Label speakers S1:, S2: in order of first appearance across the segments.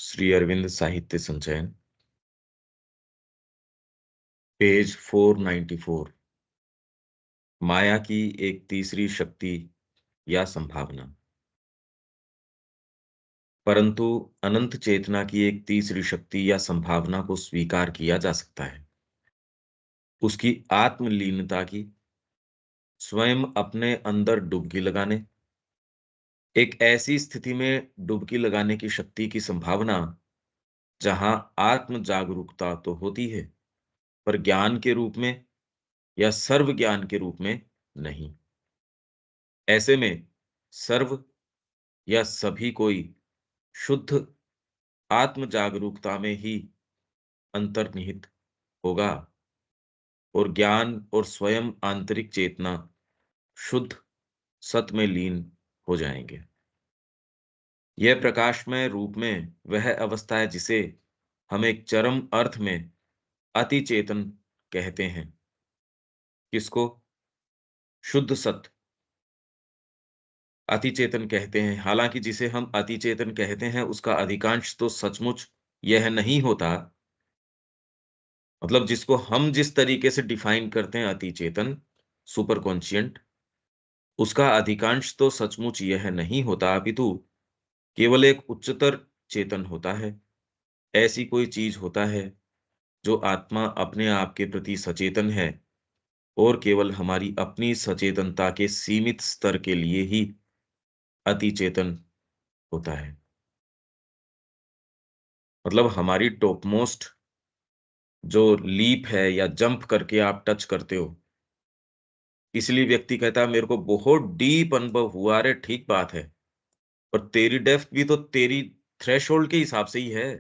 S1: श्री अरविंद साहित्य संचयन, पेज 494। माया की एक तीसरी शक्ति या संभावना। परंतु अनंत चेतना की एक तीसरी शक्ति या संभावना को स्वीकार किया जा सकता है। उसकी आत्मलीनता की, स्वयं अपने अंदर डुबकी लगाने, एक ऐसी स्थिति में डुबकी लगाने की शक्ति की संभावना जहां आत्म जागरूकता तो होती है, पर ज्ञान के रूप में या सर्व ज्ञान के रूप में नहीं। ऐसे में सर्व या सभी कोई शुद्ध आत्म जागरूकता में ही अंतर्निहित होगा और ज्ञान और स्वयं आंतरिक चेतना शुद्ध सत में लीन हो जाएंगे। यह प्रकाशमय रूप में वह अवस्था है जिसे हम एक चरम अर्थ में अति चेतन कहते हैं। किसको? शुद्ध सत अति चेतन कहते हैं। हालांकि जिसे हम अति चेतन कहते हैं उसका अधिकांश तो सचमुच यह नहीं होता। मतलब जिसको हम जिस तरीके से डिफाइन करते हैं अति चेतन, सुपर कॉन्शियंट, उसका अधिकांश तो सचमुच यह नहीं होता, अपितु केवल एक उच्चतर चेतन होता है। ऐसी कोई चीज होता है जो आत्मा अपने आप के प्रति सचेतन है और केवल हमारी अपनी सचेतनता के सीमित स्तर के लिए ही अति चेतन होता है। मतलब हमारी टॉपमोस्ट जो लीप है या जंप करके आप टच करते हो, इसलिए व्यक्ति कहता है मेरे को बहुत डीप अनुभव हुआ। अरे ठीक बात है, पर तेरी डेप्थ भी तो तेरी थ्रेशोल्ड के हिसाब से ही है।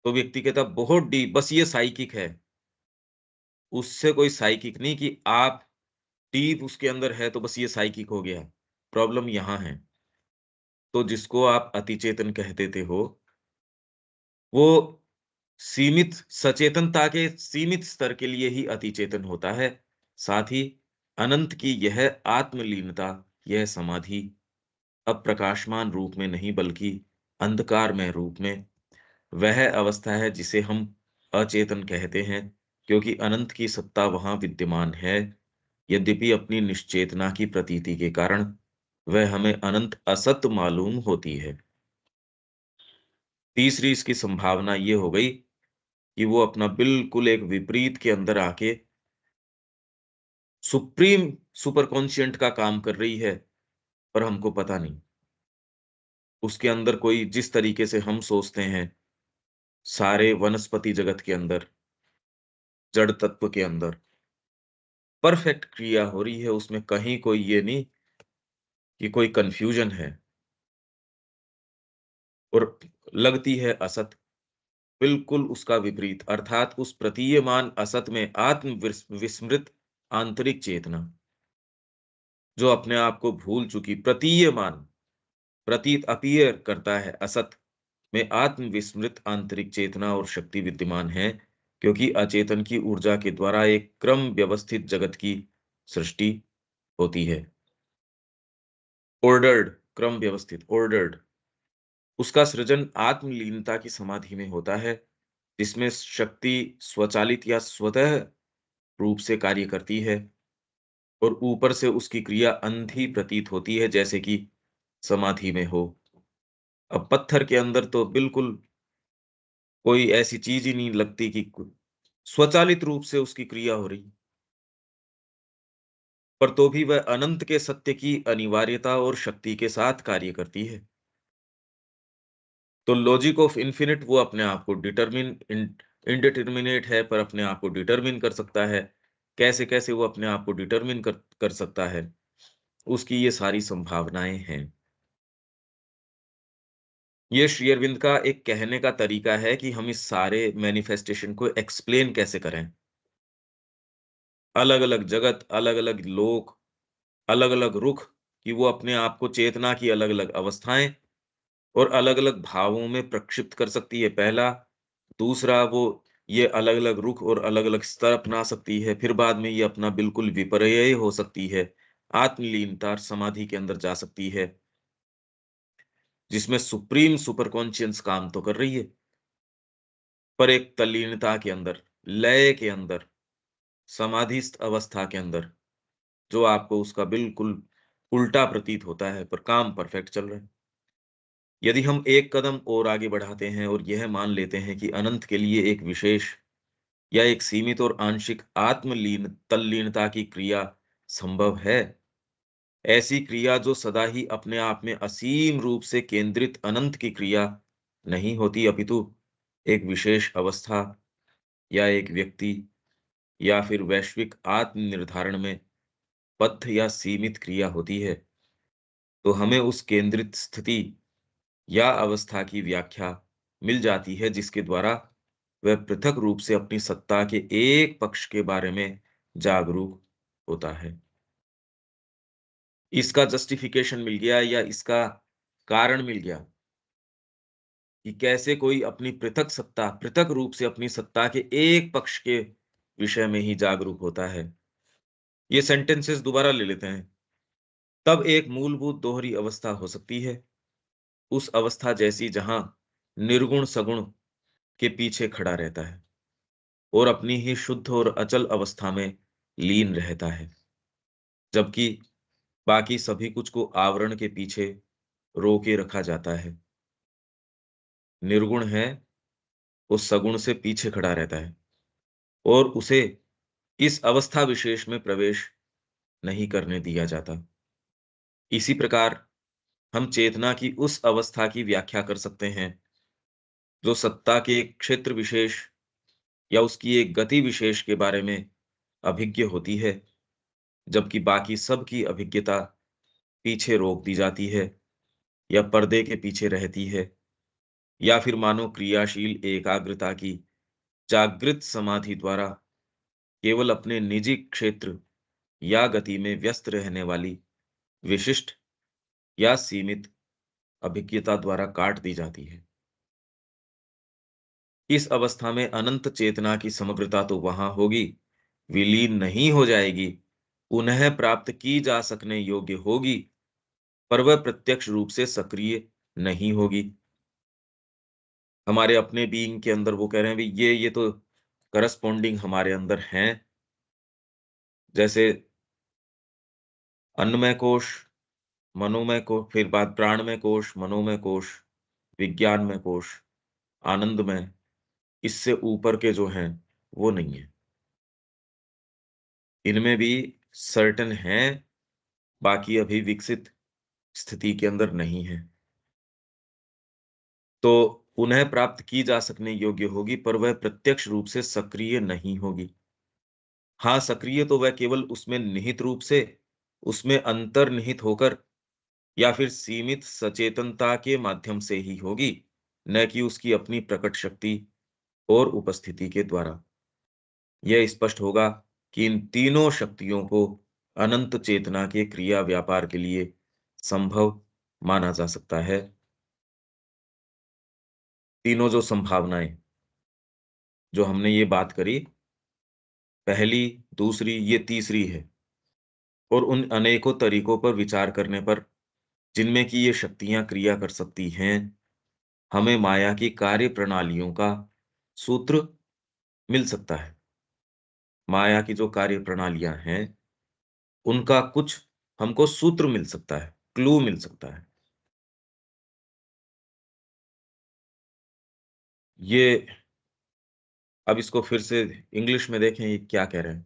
S1: तो व्यक्ति कहता बहुत डीप, बस ये साइकिक है। उससे कोई साइकिक नहीं कि आप डीप उसके अंदर है तो बस ये साइकिक हो गया। प्रॉब्लम यहां है। तो जिसको आप अतिचेतन कह देते हो, वो सीमित सचेतनता के सीमित स्तर के लिए ही अतिचेतन होता है। साथ ही अनंत की यह आत्मलीनता, यह समाधि अप्रकाशमान रूप में नहीं बल्कि अंधकारमय रूप में वह अवस्था है जिसे हम अचेतन कहते हैं, क्योंकि अनंत की सत्ता वहां विद्यमान है। यद्यपि अपनी निश्चेतना की प्रतीति के कारण वह हमें अनंत असत मालूम होती है। तीसरी इसकी संभावना ये हो गई कि वो अपना बिल्कुल एक विपरीत के अंदर आके सुप्रीम सुपर कॉन्शियंट का काम कर रही है, पर हमको पता नहीं। उसके अंदर कोई जिस तरीके से हम सोचते हैं, सारे वनस्पति जगत के अंदर, जड़ तत्व के अंदर परफेक्ट क्रिया हो रही है, उसमें कहीं कोई ये नहीं कि कोई कंफ्यूजन है और लगती है असत। बिल्कुल उसका विपरीत, अर्थात उस प्रतीयमान असत में आत्म विस्मृत आंतरिक चेतना जो अपने आप को भूल चुकी, प्रतीयमान प्रतीत अपीयर करता है असत में आत्म विस्मृत आंतरिक चेतना और शक्ति विद्यमान है। क्योंकि अचेतन की ऊर्जा के द्वारा एक क्रम व्यवस्थित जगत की सृष्टि होती है। ऑर्डर्ड, क्रम व्यवस्थित, ऑर्डर्ड। उसका सृजन आत्मलीनता की समाधि में होता है, जिसमें शक्ति स्वचालित या स्वतः रूप से कार्य करती है और ऊपर से उसकी क्रिया अंधी प्रतीत होती है, जैसे कि समाधि में हो। अब पत्थर के अंदर तो बिल्कुल कोई ऐसी चीज ही नहीं लगती कि स्वचालित रूप से उसकी क्रिया हो रही, पर तो भी वह अनंत के सत्य की अनिवार्यता और शक्ति के साथ कार्य करती है। तो लॉजिक ऑफ इन्फिनिट वो अपने आप को डिटरमिन इनडिटर्मिनेट है, पर अपने आप को डिटरमिन कर सकता है। कैसे कैसे वो अपने आप को डिटरमिन कर सकता है, उसकी ये सारी संभावनाएं हैं। ये श्री अरविंद का एक कहने का तरीका है कि हम इस सारे मैनिफेस्टेशन को एक्सप्लेन कैसे करें। अलग अलग जगत, अलग अलग लोक, अलग अलग रुख कि वो अपने आप को चेतना की अलग अलग अवस्थाएं और अलग अलग भावों में प्रक्षिप्त कर सकती है, पहला। दूसरा, वो ये अलग अलग रुख और अलग अलग स्तर अपना सकती है, फिर बाद में ये अपना बिल्कुल विपर्य हो सकती है, आत्मलीनता समाधि के अंदर जा सकती है। जिसमें सुप्रीम सुपर कॉन्शियस काम तो कर रही है, पर एक तल्लीनता के अंदर, लय के अंदर, समाधिस्थ अवस्था के अंदर, जो आपको उसका बिल्कुल उल्टा प्रतीत होता है, पर काम परफेक्ट चल रहा है। यदि हम एक कदम और आगे बढ़ाते हैं और यह मान लेते हैं कि अनंत के लिए एक विशेष या एक सीमित और आंशिक आत्मलीन तल्लीनता की क्रिया संभव है, ऐसी क्रिया जो सदा ही अपने आप में असीम रूप से केंद्रित अनंत की क्रिया नहीं होती, अपितु एक विशेष अवस्था या एक व्यक्ति या फिर वैश्विक आत्म निर्धारण में बद्ध या सीमित क्रिया होती है, तो हमें उस केंद्रित स्थिति या अवस्था की व्याख्या मिल जाती है जिसके द्वारा वह पृथक रूप से अपनी सत्ता के एक पक्ष के बारे में जागरूक होता है। इसका जस्टिफिकेशन मिल गया या इसका कारण मिल गया कि कैसे कोई अपनी पृथक सत्ता, पृथक रूप से अपनी सत्ता के एक पक्ष के विषय में ही जागरूक होता है। ये सेंटेंसेस दोबारा ले लेते हैं। तब एक मूलभूत दोहरी अवस्था हो सकती है, उस अवस्था जैसी जहां निर्गुण सगुण के पीछे खड़ा रहता है और अपनी ही शुद्ध और अचल अवस्था में लीन रहता है, जबकि बाकी सभी कुछ को आवरण के पीछे रोके रखा जाता है। निर्गुण है, उस सगुण से पीछे खड़ा रहता है और उसे इस अवस्था विशेष में प्रवेश नहीं करने दिया जाता। इसी प्रकार हम चेतना की उस अवस्था की व्याख्या कर सकते हैं जो सत्ता के एक क्षेत्र विशेष या उसकी एक गति विशेष के बारे में अभिज्ञ होती है, जबकि बाकी सब की अभिज्ञता पीछे रोक दी जाती है या पर्दे के पीछे रहती है, या फिर मानो क्रियाशील एकाग्रता की जागृत समाधि द्वारा केवल अपने निजी क्षेत्र या गति में व्यस्त रहने वाली विशिष्ट या सीमित अभिज्ञता द्वारा काट दी जाती है। इस अवस्था में अनंत चेतना की समग्रता तो वहां होगी, विलीन नहीं हो जाएगी, पुनः प्राप्त की जा सकने योग्य होगी, पर वह प्रत्यक्ष रूप से सक्रिय नहीं होगी। हमारे अपने बीइंग के अंदर वो कह रहे हैं, भाई ये तो करस्पॉन्डिंग हमारे अंदर हैं, जैसे अन्नमय कोश, मनोमय कोश, फिर बाद प्राणमय कोश, मनोमय कोश, विज्ञानमय कोश, आनंदमय, इससे ऊपर के जो हैं वो नहीं है। इनमें भी सर्टेन हैं, बाकी अभी विकसित स्थिति के अंदर नहीं है। तो पुनः प्राप्त की जा सकने योग्य होगी, पर वह प्रत्यक्ष रूप से सक्रिय नहीं होगी। हाँ, सक्रिय तो वह केवल उसमें निहित रूप से, उसमें अंतर्निहित होकर या फिर सीमित सचेतनता के माध्यम से ही होगी, न कि उसकी अपनी प्रकट शक्ति और उपस्थिति के द्वारा। यह स्पष्ट होगा कि इन तीनों शक्तियों को अनंत चेतना के क्रिया व्यापार के लिए संभव माना जा सकता है। तीनों जो संभावनाएं जो हमने ये बात करी, पहली, दूसरी, ये तीसरी है, और उन अनेकों तरीकों पर विचार करने पर जिनमें कि ये शक्तियां क्रिया कर सकती हैं, हमें माया की कार्य प्रणालियों का सूत्र मिल सकता है। माया की जो कार्य प्रणालियां हैं, उनका कुछ हमको सूत्र मिल सकता है, क्लू मिल सकता है। ये अब इसको फिर से इंग्लिश में देखें, ये क्या कह रहे हैं।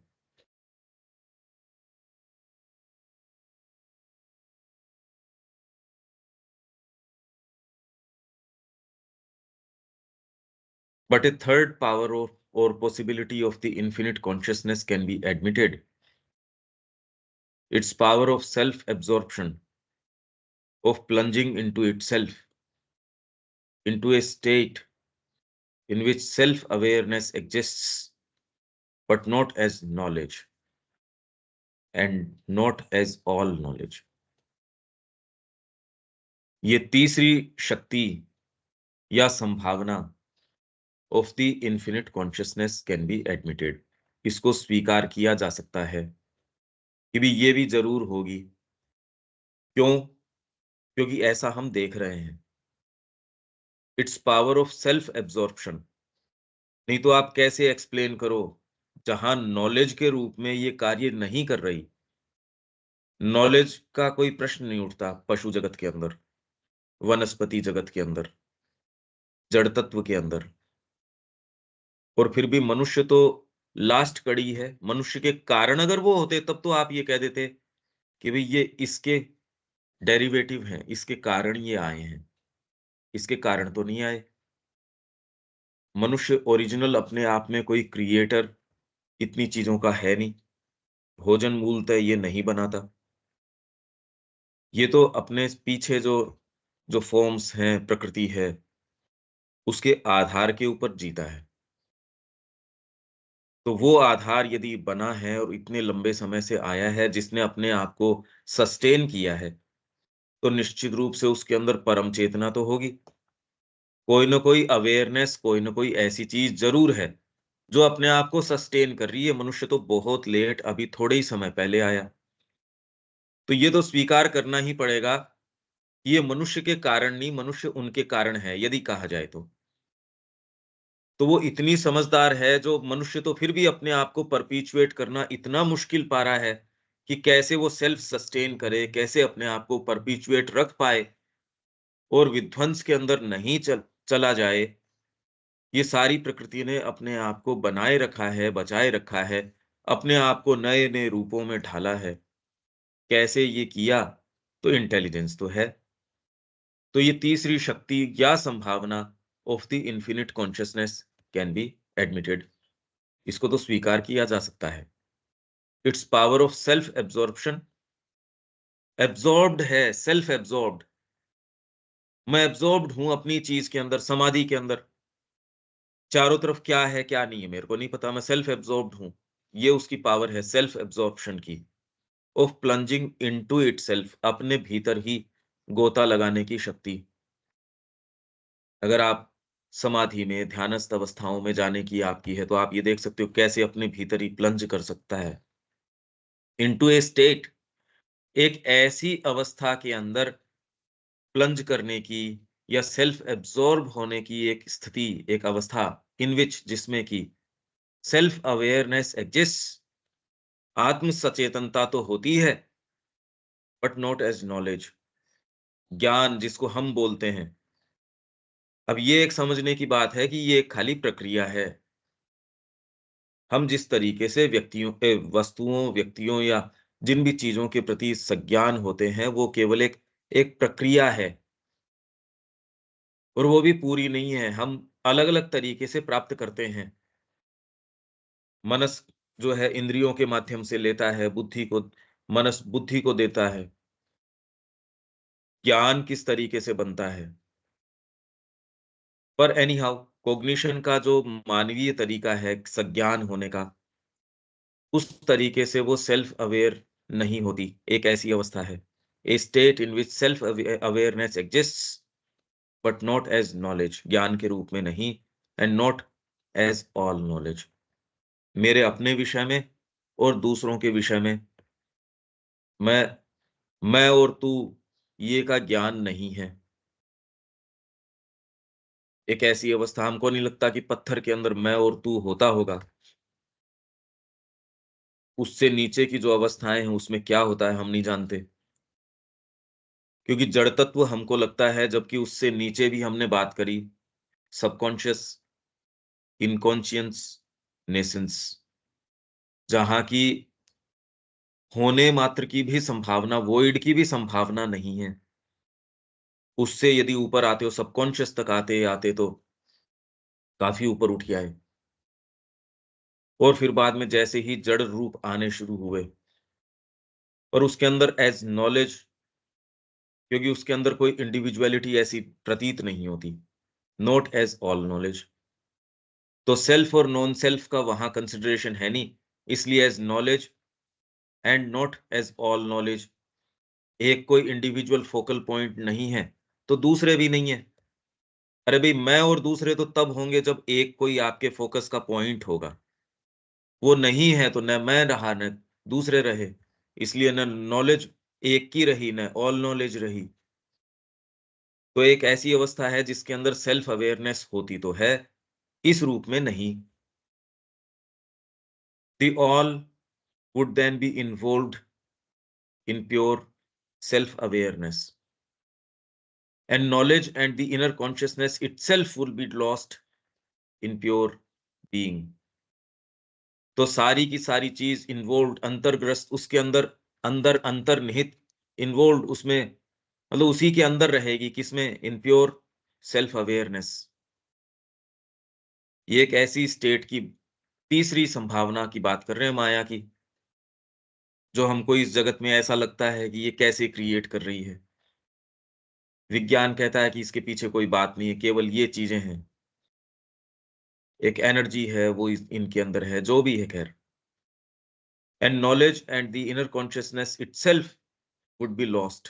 S1: But a third power of or possibility of the infinite consciousness can be admitted. Its power of self-absorption, of plunging into itself, into a state in which self-awareness exists, but not as knowledge, and not as all knowledge. ये तीसरी शक्ति या संभावना of the infinite consciousness can be admitted, इसको स्वीकार किया जा सकता है कि भी ये भी जरूर होगी। क्यों? क्योंकि ऐसा हम देख रहे हैं। It's power of self absorption. नहीं तो आप कैसे एक्सप्लेन करो, जहां नॉलेज के रूप में ये कार्य नहीं कर रही, नॉलेज का कोई प्रश्न नहीं उठता पशु जगत के अंदर, वनस्पति जगत के अंदर, जड़ तत्व के अंदर। और फिर भी मनुष्य तो लास्ट कड़ी है। मनुष्य के कारण अगर वो होते तब तो आप ये कह देते कि भई ये इसके डेरिवेटिव हैं, इसके कारण ये आए हैं, इसके कारण तो नहीं आए। मनुष्य ओरिजिनल अपने आप में कोई क्रिएटर इतनी चीज़ों का है नहीं। भोजन मूलतः ये नहीं बनाता। ये तो अपने पीछे जो जो फ़ॉर्म्स हैं, प्रकृति है, उसके आधार के ऊपर जीता है। तो वो आधार यदि बना है और इतने लंबे समय से आया है, जिसने अपने आप को सस्टेन किया है, तो निश्चित रूप से उसके अंदर परम चेतना तो होगी। कोई न कोई अवेयरनेस, कोई न कोई ऐसी चीज़ ज़रूर है, जो अपने आप को सस्टेन कर रही है। मनुष्य तो बहुत लेट, अभी थोड़े ही समय पहले आया। तो ये तो स्वीकार करना ही पड़ेगा कि ये मनुष्य के कारण नहीं, मनुष्य उनके कारण है, यदि कहा जाए तो। तो वो इतनी समझदार है, जो मनुष्य तो फिर भी अपने आप को परपेचुएट करना इतना मुश्किल पा रहा है कि कैसे वो सेल्फ सस्टेन करे, कैसे अपने आप को परपेचुएट रख पाए और विध्वंस के अंदर नहीं चला जाए। ये सारी प्रकृति ने अपने आप को बनाए रखा है, बचाए रखा है, अपने आप को नए-नए रूपों में ढाला है। कैसे ये किया? तो इंटेलिजेंस तो है। तो ये तीसरी शक्ति या संभावना of the infinite consciousness can be admitted. इसको तो स्वीकार किया जा सकता है। It's power of self absorption. Absorbed है, सेल्फ एब्जॉर्ब्ड। मैं एब्जॉर्ब्ड हूं अपनी चीज के अंदर, समाधि के अंदर। चारों तरफ क्या है क्या नहीं है मेरे को नहीं पता, मैं सेल्फ एब्जॉर्ब्ड हूं। ये उसकी पावर है सेल्फ एब्जॉर्प्शन की। ऑफ प्लंजिंग इनटू इटसेल्फ, अपने भीतर ही गोता लगाने की शक्ति। अगर आप समाधि में, ध्यानस्थ अवस्थाओं में जाने की आपकी है, तो आप ये देख सकते हो कैसे अपने भीतर ही प्लंज कर सकता है। इनटू ए स्टेट, एक ऐसी अवस्था के अंदर प्लंज करने की या सेल्फ एब्जॉर्ब होने की एक स्थिति, एक अवस्था, इन विच, जिसमें कि सेल्फ अवेयरनेस एग्जिस्ट, आत्म सचेतनता तो होती है, बट नॉट एज नॉलेज। ज्ञान जिसको हम बोलते हैं, अब ये एक समझने की बात है कि ये एक खाली प्रक्रिया है। हम जिस तरीके से वस्तुओं, व्यक्तियों या जिन भी चीज़ों के प्रति सज्ञान होते हैं, वो केवल एक एक प्रक्रिया है और वो भी पूरी नहीं है। हम अलग-अलग तरीके से प्राप्त करते हैं। मनस जो है इंद्रियों के माध्यम से लेता है, मनस बुद्धि को देता है। ज्ञान किस तरीके से बनता है। पर एनी हाउ, कॉग्निशन का जो मानवीय तरीका है सज्ञान होने का, उस तरीके से वो सेल्फ अवेयर नहीं होती। एक ऐसी अवस्था है, a state in which self awareness exists but not as knowledge, ज्ञान के रूप में नहीं, and not as all knowledge. मेरे अपने विषय में और दूसरों के विषय में मैं मैं और तू, ये का ज्ञान नहीं है। एक ऐसी अवस्था हमको नहीं लगता कि पत्थर के अंदर मैं और तू होता होगा। उससे नीचे की जो अवस्थाएँ हैं, उसमें क्या होता है हम नहीं जानते। क्योंकि जड़ तत्व हमको लगता है, जबकि उससे नीचे भी हमने बात करी, सबकॉन्शियस, इनकॉन्शियस नेसेंस, जहाँ की होने मात्र की भी संभावना, वॉइड की भी संभावना नहीं है। उससे यदि ऊपर आते हो, सबकॉन्शियस तक आते-आते तो काफ़ी ऊपर उठ के आए। और फिर बाद में जैसे ही जड़ रूप आने शुरू हुए और उसके अंदर एज़ नॉलेज, क्योंकि उसके अंदर कोई इंडिविजुअलिटी ऐसी प्रतीत नहीं होती, नॉट एज़ ऑल नॉलेज। तो सेल्फ और नॉन सेल्फ का वहाँ कंसिडरेशन है नहीं, इसलिए as knowledge and not as all knowledge. एक कोई इंडिविजुअल फोकल पॉइंट नहीं है, तो दूसरे भी नहीं है। अरे भई, मैं और दूसरे तो तब होंगे जब एक कोई आपके फ़ोकस का पॉइंट होगा। वो नहीं है तो न मैं रहा, न दूसरे रहे। इसलिए न नॉलेज एक की रही, न ऑल नॉलेज रही। तो एक ऐसी अवस्था है जिसके अंदर सेल्फ अवेयरनेस होती तो है, इस रूप में नहीं। The all would then be involved in pure self-awareness, and knowledge and the inner consciousness itself will be lost in pure being. तो सारी की सारी चीज इन्वॉल्व अंतर्ग्रस्त उसके अंदर अंदर अंतर्निहित इन्वॉल्व उसमें मतलब उसी के अंदर रहेगी किसमें इन प्योर सेल्फ अवेयरनेस। ये एक ऐसी स्टेट की तीसरी संभावना की बात कर रहे हैं माया की, जो हमको इस जगत में ऐसा लगता है कि ये कैसे क्रिएट कर रही है। विज्ञान कहता है कि इसके पीछे कोई बात नहीं है, केवल ये चीजें हैं, एक एनर्जी है वो इनके अंदर है, जो भी है खैर। And knowledge and the inner consciousness itself would be lost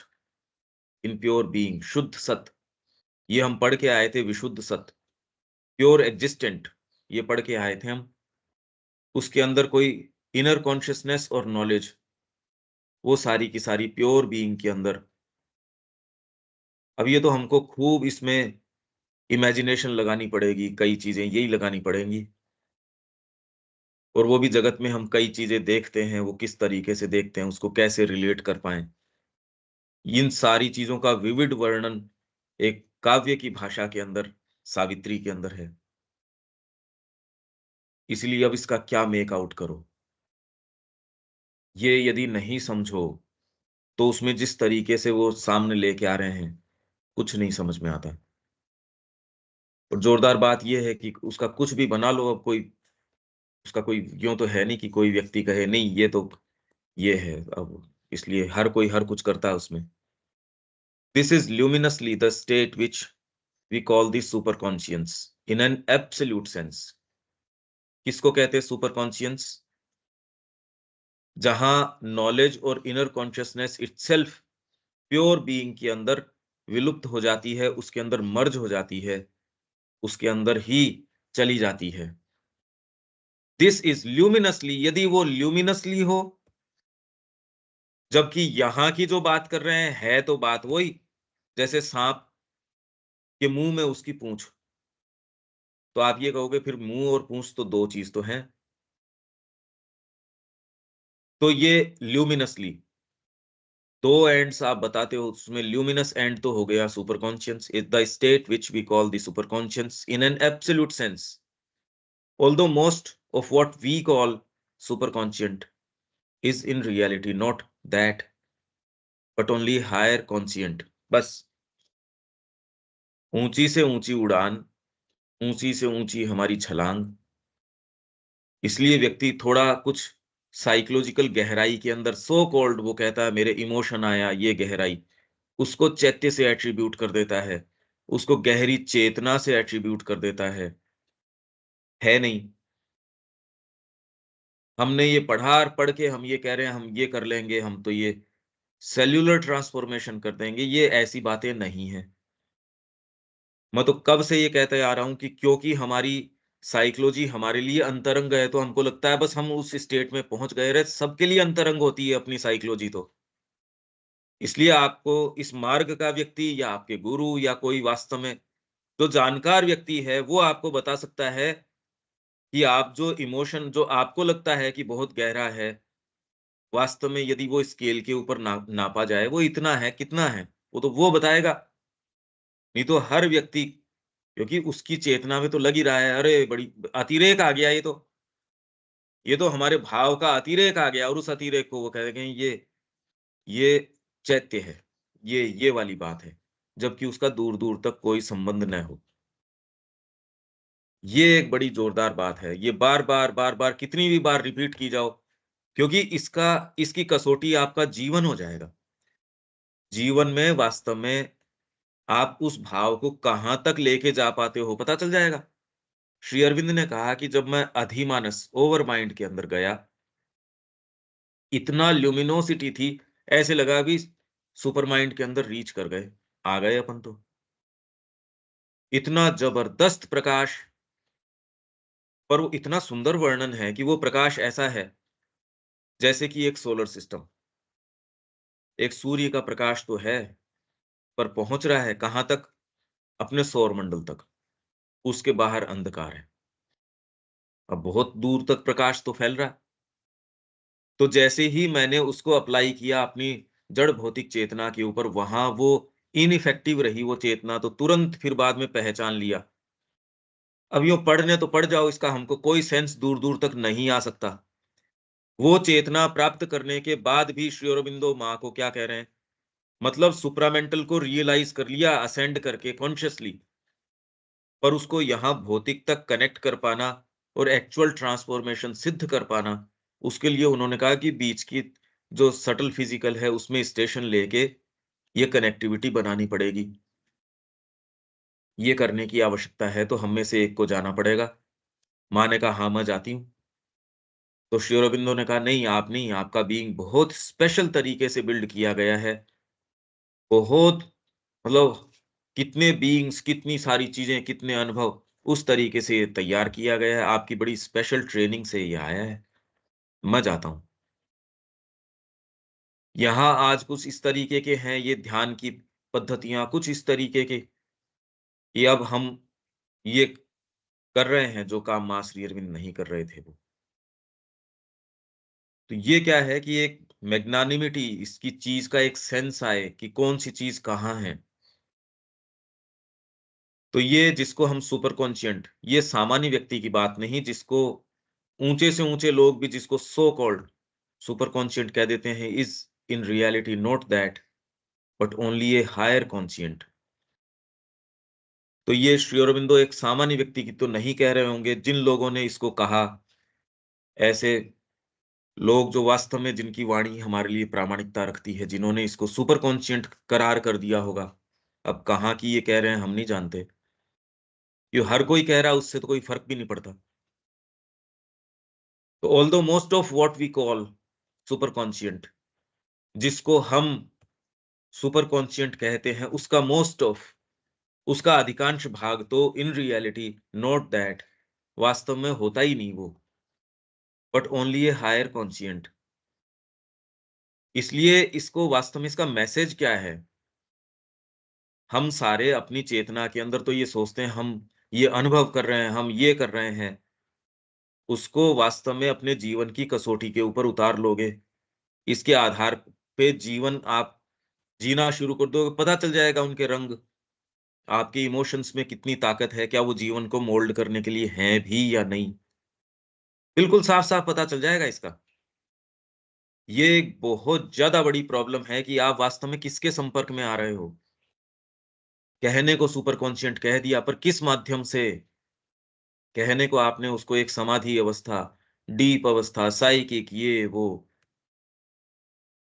S1: in pure being, शुद्ध सत। ये हम पढ़ के आए थे, विशुद्ध सत, प्योर एग्जिस्टेंट, ये पढ़ के आए थे हम। उसके अंदर कोई इनर कॉन्शियसनेस और नॉलेज, वो सारी की सारी प्योर बीइंग के अंदर। अब ये तो हमको खूब इसमें इमेजिनेशन लगानी पड़ेगी, कई चीजें यही लगानी पड़ेंगी। और वो भी जगत में हम कई चीजें देखते हैं, वो किस तरीके से देखते हैं, उसको कैसे रिलेट कर पाएं। इन सारी चीजों का विविड वर्णन एक काव्य की भाषा के अंदर, सावित्री के अंदर है। इसलिए अब इसका क्या मेक आउट करो, ये यदि नहीं समझो तो उसमें जिस तरीके से वो सामने लेके आ रहे हैं, कुछ नहीं समझ में आता। और जोरदार बात ये है कि उसका कुछ भी बना लो, अब कोई उसका कोई यूं तो है नहीं कि कोई व्यक्ति कहे नहीं ये तो ये है अब, इसलिए हर कोई हर कुछ करता है उसमें। This is luminously the state which we call the super conscience in an absolute sense. किसको कहते हैं सुपर कॉन्शियंस? जहां नॉलेज और inner consciousness itself pure being के अंदर विलुप्त हो जाती है, उसके अंदर मर्ज हो जाती है, उसके अंदर ही चली जाती है। दिस इज ल्यूमिनसली, यदि वो ल्यूमिनसली हो, जबकि यहां की जो बात कर रहे हैं है तो बात वही, जैसे सांप के मुंह में उसकी पूंछ। तो आप ये कहोगे फिर मुंह और पूंछ तो दो चीज तो हैं। तो ये ल्यूमिनसली दो एंड्स आप बताते हो, उसमें ल्यूमिनस एंड तो हो गया super conscious is the state which we call the super conscious in an absolute sense, although most of what we call superconscient is in reality not that but only higher conscient। बस ऊंची से ऊंची उड़ान, ऊंची से ऊंची हमारी छलांग। इसलिए व्यक्ति थोड़ा कुछ साइकोलॉजिकल गहराई के अंदर सो कॉल्ड वो कहता है मेरे इमोशन आया, ये गहराई उसको चैत्य से एट्रीब्यूट कर देता है, उसको गहरी चेतना से एट्रीब्यूट कर देता है नहीं। हमने ये पढ़ा और पढ़ के हम ये कह रहे हैं हम ये कर लेंगे, हम तो ये सेल्यूलर ट्रांसफॉर्मेशन कर देंगे, ये ऐसी बातें नहीं हैं। मैं तो कब से ये कहते आ रहा हूँ कि क्योंकि हमारी साइकोलॉजी हमारे लिए अंतरंग है, तो हमको लगता है बस हम उस स्टेट में पहुँच गए। रे सबके लिए अंतरंग होती है अपनी साइकोलॉजी तो। इसलिए आपको इस मार्ग का व्यक्ति या आपके गुरु या कोई वास्तव में जो जानकार व्यक्ति है, वो आपको बता सकता है कि आप जो इमोशन जो आपको लगता है कि बहुत गहरा है, वास्तव में यदि वो स्केल के ऊपर नापा जाए, वो इतना है, कितना है? वो तो वो बताएगा। नहीं तो हर व्यक्ति क्योंकि उसकी चेतना में तो लग ही रहा है, अरे बड़ी अतिरेक आ गया ये तो हमारे भाव का अतिरेक आ गया और उस अतिरेक को वो कह रहे हैं ये चैत्य है, ये वाली बात है, जबकि उसका दूर-दूर तक कोई संबंध न हो। ये एक बड़ी जोरदार बात है। ये बार-बार, बार-बार कितनी भी बार रिपीट की जाओ, क्योंकि इसकी कसौटी आपका जीवन हो जाएगा। जीवन में वास्तव में आप उस भाव को कहाँ तक लेके जा पाते हो, पता चल जाएगा। श्री अरविंद ने कहा कि जब मैं अधिमानस ओवर माइंड के अंदर गया, इतना ल्यूमिनोसिटी थी, ऐसे लगा अभी सुपर माइंड के अंदर रीच कर गए, आ गए अपन तो। इतना जबरदस्त प्रकाश, पर वो इतना सुंदर वर्णन है कि वो प्रकाश ऐसा है जैसे कि एक सोलर सिस्टम, एक सूर्य का प्रकाश तो है, पर पहुंच रहा है कहां तक? अपने सौर मंडल तक, उसके बाहर अंधकार है। अब बहुत दूर तक प्रकाश तो फैल रहा है। तो जैसे ही मैंने उसको अप्लाई किया अपनी जड़ भौतिक चेतना के ऊपर, वहां वो इनइफेक्टिव रही वो चेतना, तो तुरंत फिर बाद में पहचान लिया। अब यूँ पढ़ने तो पढ़ जाओ, इसका हमको कोई सेंस दूर-दूर तक नहीं आ सकता। वो चेतना प्राप्त करने के बाद भी श्री अरबिंदो माँ को क्या कह रहे हैं, मतलब सुप्रामेंटल को रियलाइज़ कर लिया असेंड करके कॉन्शियसली, पर उसको यहाँ भौतिक तक कनेक्ट कर पाना और एक्चुअल ट्रांसफॉर्मेशन सिद्ध कर पाना, उसके लिए उन्होंने कहा कि बीच की जो सटल फिज़िकल है, उसमें स्टेशन लेके ये कनेक्टिविटी बनानी पड़ेगी। ये करने की आवश्यकता है, तो हम में से एक को जाना पड़ेगा। माँ ने कहा, "हाँ, मैं जाती हूँ।" तो श्री अरबिंदो ने कहा, "नहीं, आप नहीं, आपका बीइंग बहुत स्पेशल तरीके से बिल्ड किया गया है। बहुत मतलब कितने बीइंग्स, कितनी सारी चीज़ें, कितने अनुभव, उस तरीके से ये तैयार किया गया है। आपकी बड़ी स्पेशल ट्रेनिंग से ये आया है। मैं जाता हूँ।" यहाँ आज कुछ इस तरीके के हैं ये ध्यान की पद्धतियाँ, कुछ इस तरीके के कि अब हम ये कर रहे हैं जो काम माँ श्री अरविंद नहीं कर रहे थे वो। तो ये क्या है कि एक मैग्नानिमिटी, इसकी चीज़ का एक सेंस आए कि कौन-सी चीज़ कहाँ है। तो ये जिसको हम सुपर कॉन्शिएंट, ये सामान्य व्यक्ति की बात नहीं, जिसको ऊँचे से ऊँचे लोग भी जिसको सो कॉल्ड सुपर कॉन्शिएंट कह देते हैं, is in reality not that but only a higher conscient. तो ये श्री अरबिंदो एक सामान्य व्यक्ति की तो नहीं कह रहे होंगे, जिन लोगों ने इसको कहा, ऐसे लोग जो वास्तव में जिनकी वाणी हमारे लिए प्रामाणिकता रखती है, जिन्होंने इसको सुपर कॉन्शिएंट करार कर दिया होगा। अब कहाँ की ये कह रहे हैं हम नहीं जानते। ये हर कोई कह रहा है उससे तो कोई फ़र्क भी नहीं पड़ता। तो although most of what we call super conscient, जिसको हम सुपर कॉन्शिएंट कहते हैं, उसका मोस्ट ऑफ, उसका अधिकांश भाग तो इन रियलिटी नॉट दैट, वास्तव में होता ही नहीं वो, बट ओनली ए हायर कॉन्शिएंट। इसलिए इसको वास्तव में इसका मैसेज क्या है? हम सारे अपनी चेतना के अंदर तो ये सोचते हैं हम ये अनुभव कर रहे हैं, हम ये कर रहे हैं, उसको वास्तव में अपने जीवन की कसौटी के ऊपर उतार लोगे, इसके आधार पे जीवन आप जीना शुरू कर दोगे, पता चल जाएगा उनके रंग, आपके इमोशंस में कितनी ताकत है, क्या वो जीवन को मोल्ड करने के लिए हैं भी या नहीं? बिल्कुल साफ-साफ पता चल जाएगा इसका। ये एक बहुत ज़्यादा बड़ी प्रॉब्लम है कि आप वास्तव में किसके संपर्क में आ रहे हो? कहने को सुपर कॉन्शिएंट कह दिया, पर किस माध्यम से? कहने को आपने उसको एक समाधि अवस्था, डीप अवस्था, साइकिक ये वो,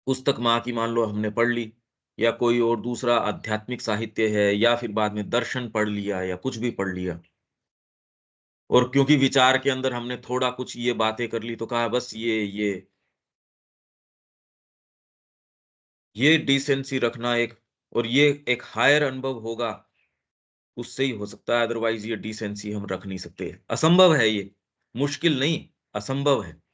S1: पुस्तक माँ की मान लो हमने पढ़ ली या कोई और दूसरा आध्यात्मिक साहित्य है या फिर बाद में दर्शन पढ़ लिया या कुछ भी पढ़ लिया। और क्योंकि विचार के अंदर हमने थोड़ा कुछ ये बातें कर ली तो कहा बस ये डिसेंसी रखना एक, और ये एक हायर अनुभव होगा, उससे ही हो सकता है, अदरवाइज़ ये डिसेंसी हम रख नहीं सकते। असंभव है ये, मुश्किल नहीं, असंभव है।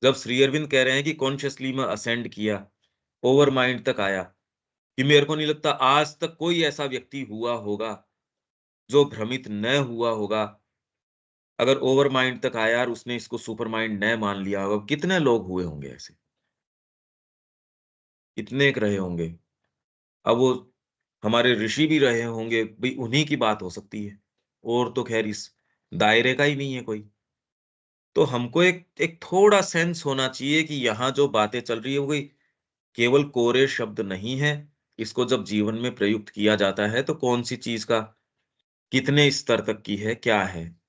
S1: जब श्री अरविंद कह रहे हैं कि कॉन्शियसली मैं असेंड किया, ओवर माइंड तक आया, कि मेरे को नहीं लगता आज तक कोई ऐसा व्यक्ति हुआ होगा, जो भ्रमित न हुआ होगा। अगर ओवर माइंड तक आया और उसने इसको सुपर माइंड न मान लिया होगा, कितने लोग हुए होंगे ऐसे? कितने एक रहे होंगे? अब वो हमारे ऋषि भी रहे होंगे, भई उन्हीं की बात हो सकती है। और तो ख़ैर इस दायरे का ही नहीं है कोई। तो हमको एक एक थोड़ा सेंस होना चाहिए कि यहाँ जो बातें चल रही है, वो कोई केवल कोरे शब्द नहीं है। इसको जब जीवन में प्रयुक्त किया जाता है, तो कौन-सी चीज़ का कितने स्तर तक की है, क्या है?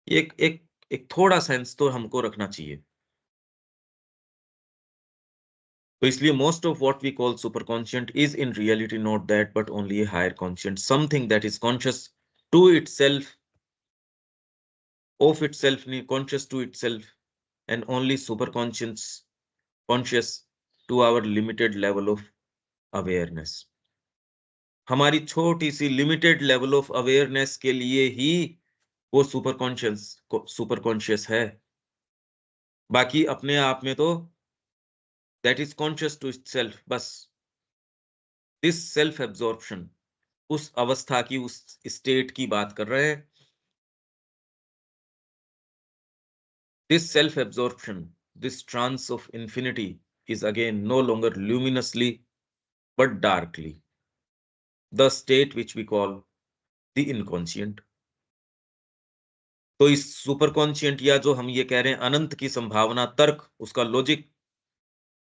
S1: एक एक एक थोड़ा सेंस तो हमको रखना चाहिए। तो इसलिए most of what we call super conscient is in reality not that but only a higher conscient, something that is conscious to itself, of itself, नहीं conscious to itself, and only super conscious to our limited level of awareness। हमारी छोटी सी limited level of awareness के लिए ही वो super conscious है। बाकी अपने आप में तो that is conscious to itself, बस दिस सेल्फ एब्जॉर्प्शन, उस अवस्था की, उस स्टेट की बात कर रहे हैं। This self-absorption, this trance of infinity is again no longer luminously but darkly, the state which we call the inconscient. तो इस सुपर कॉन्शियंट या जो हम ये कह रहे हैं अनंत की संभावना, तर्क, उसका लॉजिक,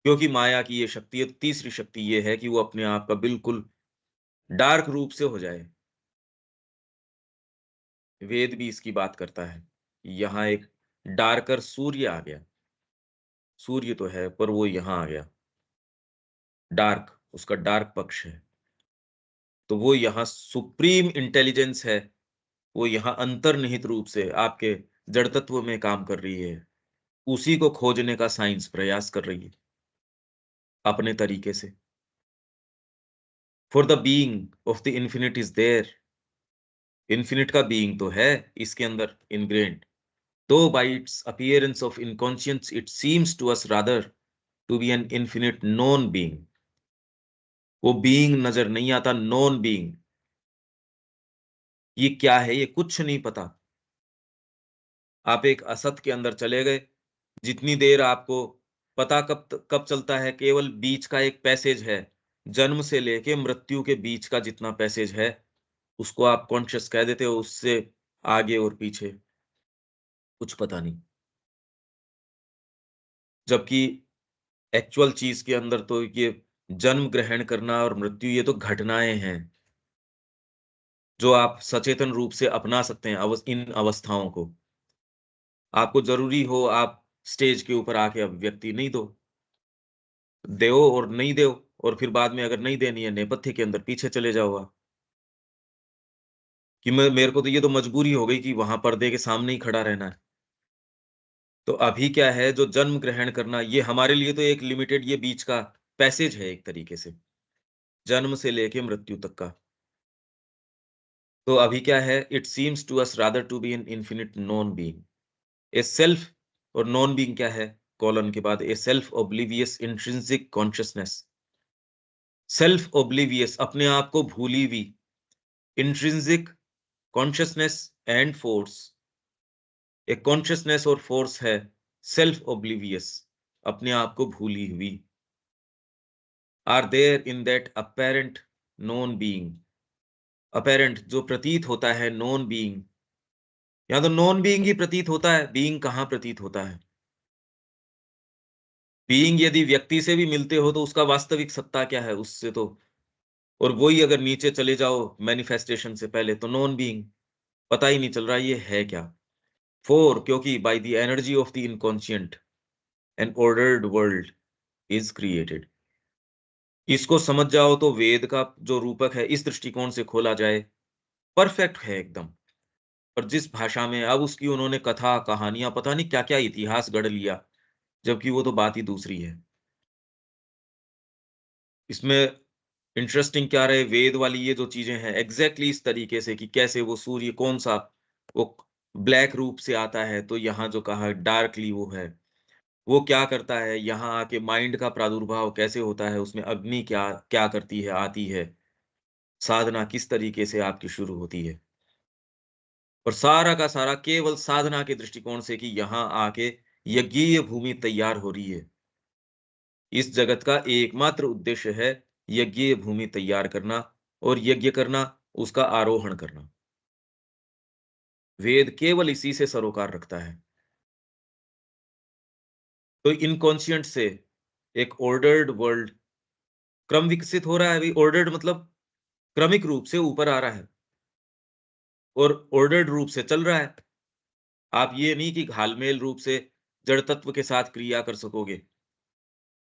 S1: क्योंकि माया की ये शक्ति है, तीसरी शक्ति ये है कि वो अपने आप का बिल्कुल डार्क रूप से हो जाए। वेद भी इसकी बात करता है। यहाँ एक डार्कर सूर्य आ गया। सूर्य तो है पर वो यहाँ आ गया। डार्क, उसका डार्क पक्ष है। तो वो यहाँ सुप्रीम इंटेलिजेंस है, वो यहाँ अंतर्निहित रूप से आपके जड़ तत्व में काम कर रही है। उसी को खोजने का साइंस प्रयास कर रही है, अपने तरीके से। For the being of the infinite is there. Infinite का बीइंग तो है इसके अंदर ingrained. Though by its appearance of inconscience it seems to us rather to be an infinite non being. वो बीइंग नजर नहीं आता, नॉन बीइंग। ये क्या है, ये कुछ नहीं पता। आप एक असत के अंदर चले गए, जितनी देर आपको पता कब चलता है, केवल बीच का एक पैसेज है, जन्म से लेके मृत्यु के बीच का जितना पैसेज है, उसको आप कॉन्शियस कह देते हो। उससे आगे और पीछे कुछ पता नहीं। जबकि एक्चुअल चीज के अंदर तो ये जन्म ग्रहण करना और मृत्यु, ये तो घटनाएं हैं जो आप सचेतन रूप से अपना सकते हैं इन अवस्थाओं को। आपको जरूरी हो आप स्टेज के ऊपर आके अभिव्यक्ति नहीं दो, दो और नहीं दो, और फिर बाद में अगर नहीं देनी है नेपथ्य के अंदर पीछे चले जाओ आप, कि मैं मेरे को तो ये तो मजबूरी हो गई कि वहां पर्दे के सामने ही खड़ा रहना है। तो अभी क्या है, जो जन्म ग्रहण करना, ये हमारे लिए तो एक लिमिटेड ये बीच का पैसेज है एक तरीके से, जन्म से लेके मृत्यु तक का। तो अभी क्या है, it seems to us rather to be an infinite non being, a self. और नॉन बीइंग क्या है, कॉलन के बाद, a self oblivious intrinsic consciousness. Self oblivious, अपने आप को भूली हुई, इंट्रिंसिक कॉन्शियसनेस एंड फोर्स। एक कॉन्शियसनेस और फोर्स है सेल्फ ओब्लिवियस, अपने आप को भूली हुई, are there in that apparent non being. Apparent जो प्रतीत होता है, नॉन बीइंग, या तो नॉन बीइंग ही प्रतीत होता है, बीइंग कहाँ प्रतीत होता है। बीइंग यदि व्यक्ति से भी मिलते हो तो उसका वास्तविक सत्ता क्या है उससे तो, और वही अगर नीचे चले जाओ मैनिफेस्टेशन से पहले, तो नॉन बीइंग, पता ही नहीं चल रहा ये है क्या। फोर, क्योंकि by the energy of the inconscient N ordered world is created. इसको समझ जाओ तो वेद का जो रूपक है इस दृष्टिकोण से खोला जाए, परफेक्ट है एकदम। पर जिस भाषा में अब उसकी उन्होंने कथा कहानियां, पता नहीं क्या क्या इतिहास गढ़ लिया, जबकि वो तो बात ही दूसरी है। इसमें इंटरेस्टिंग क्या रहे, वेद वाली ये जो चीजें हैं एग्जैक्टली इस तरीके से, कि कैसे वो सूर्य कौन सा, वो ब्लैक रूप से आता है, तो यहाँ जो कहा डार्कली वो है, वो क्या करता है, यहाँ आके माइंड का प्रादुर्भाव कैसे होता है, उसमें अग्नि क्या क्या करती है, आती है, साधना किस तरीके से आपकी शुरू होती है, और सारा का सारा केवल साधना के दृष्टिकोण से, कि यहाँ आके यज्ञीय भूमि तैयार हो रही है। इस जगत का एकमात्र उद्देश्य है यज्ञीय भूमि तैयार करना, और यज्ञ करना, उसका आरोहण करना। वेद केवल इसी से सरोकार रखता है। तो इनकॉन्शियंट से एक ऑर्डर्ड वर्ल्ड क्रम विकसित हो रहा है। अभी ऑर्डर्ड मतलब क्रमिक रूप से ऊपर आ रहा है, और ऑर्डर्ड रूप से चल रहा है। आप ये नहीं कि घालमेल रूप से जड़ तत्व के साथ क्रिया कर सकोगे।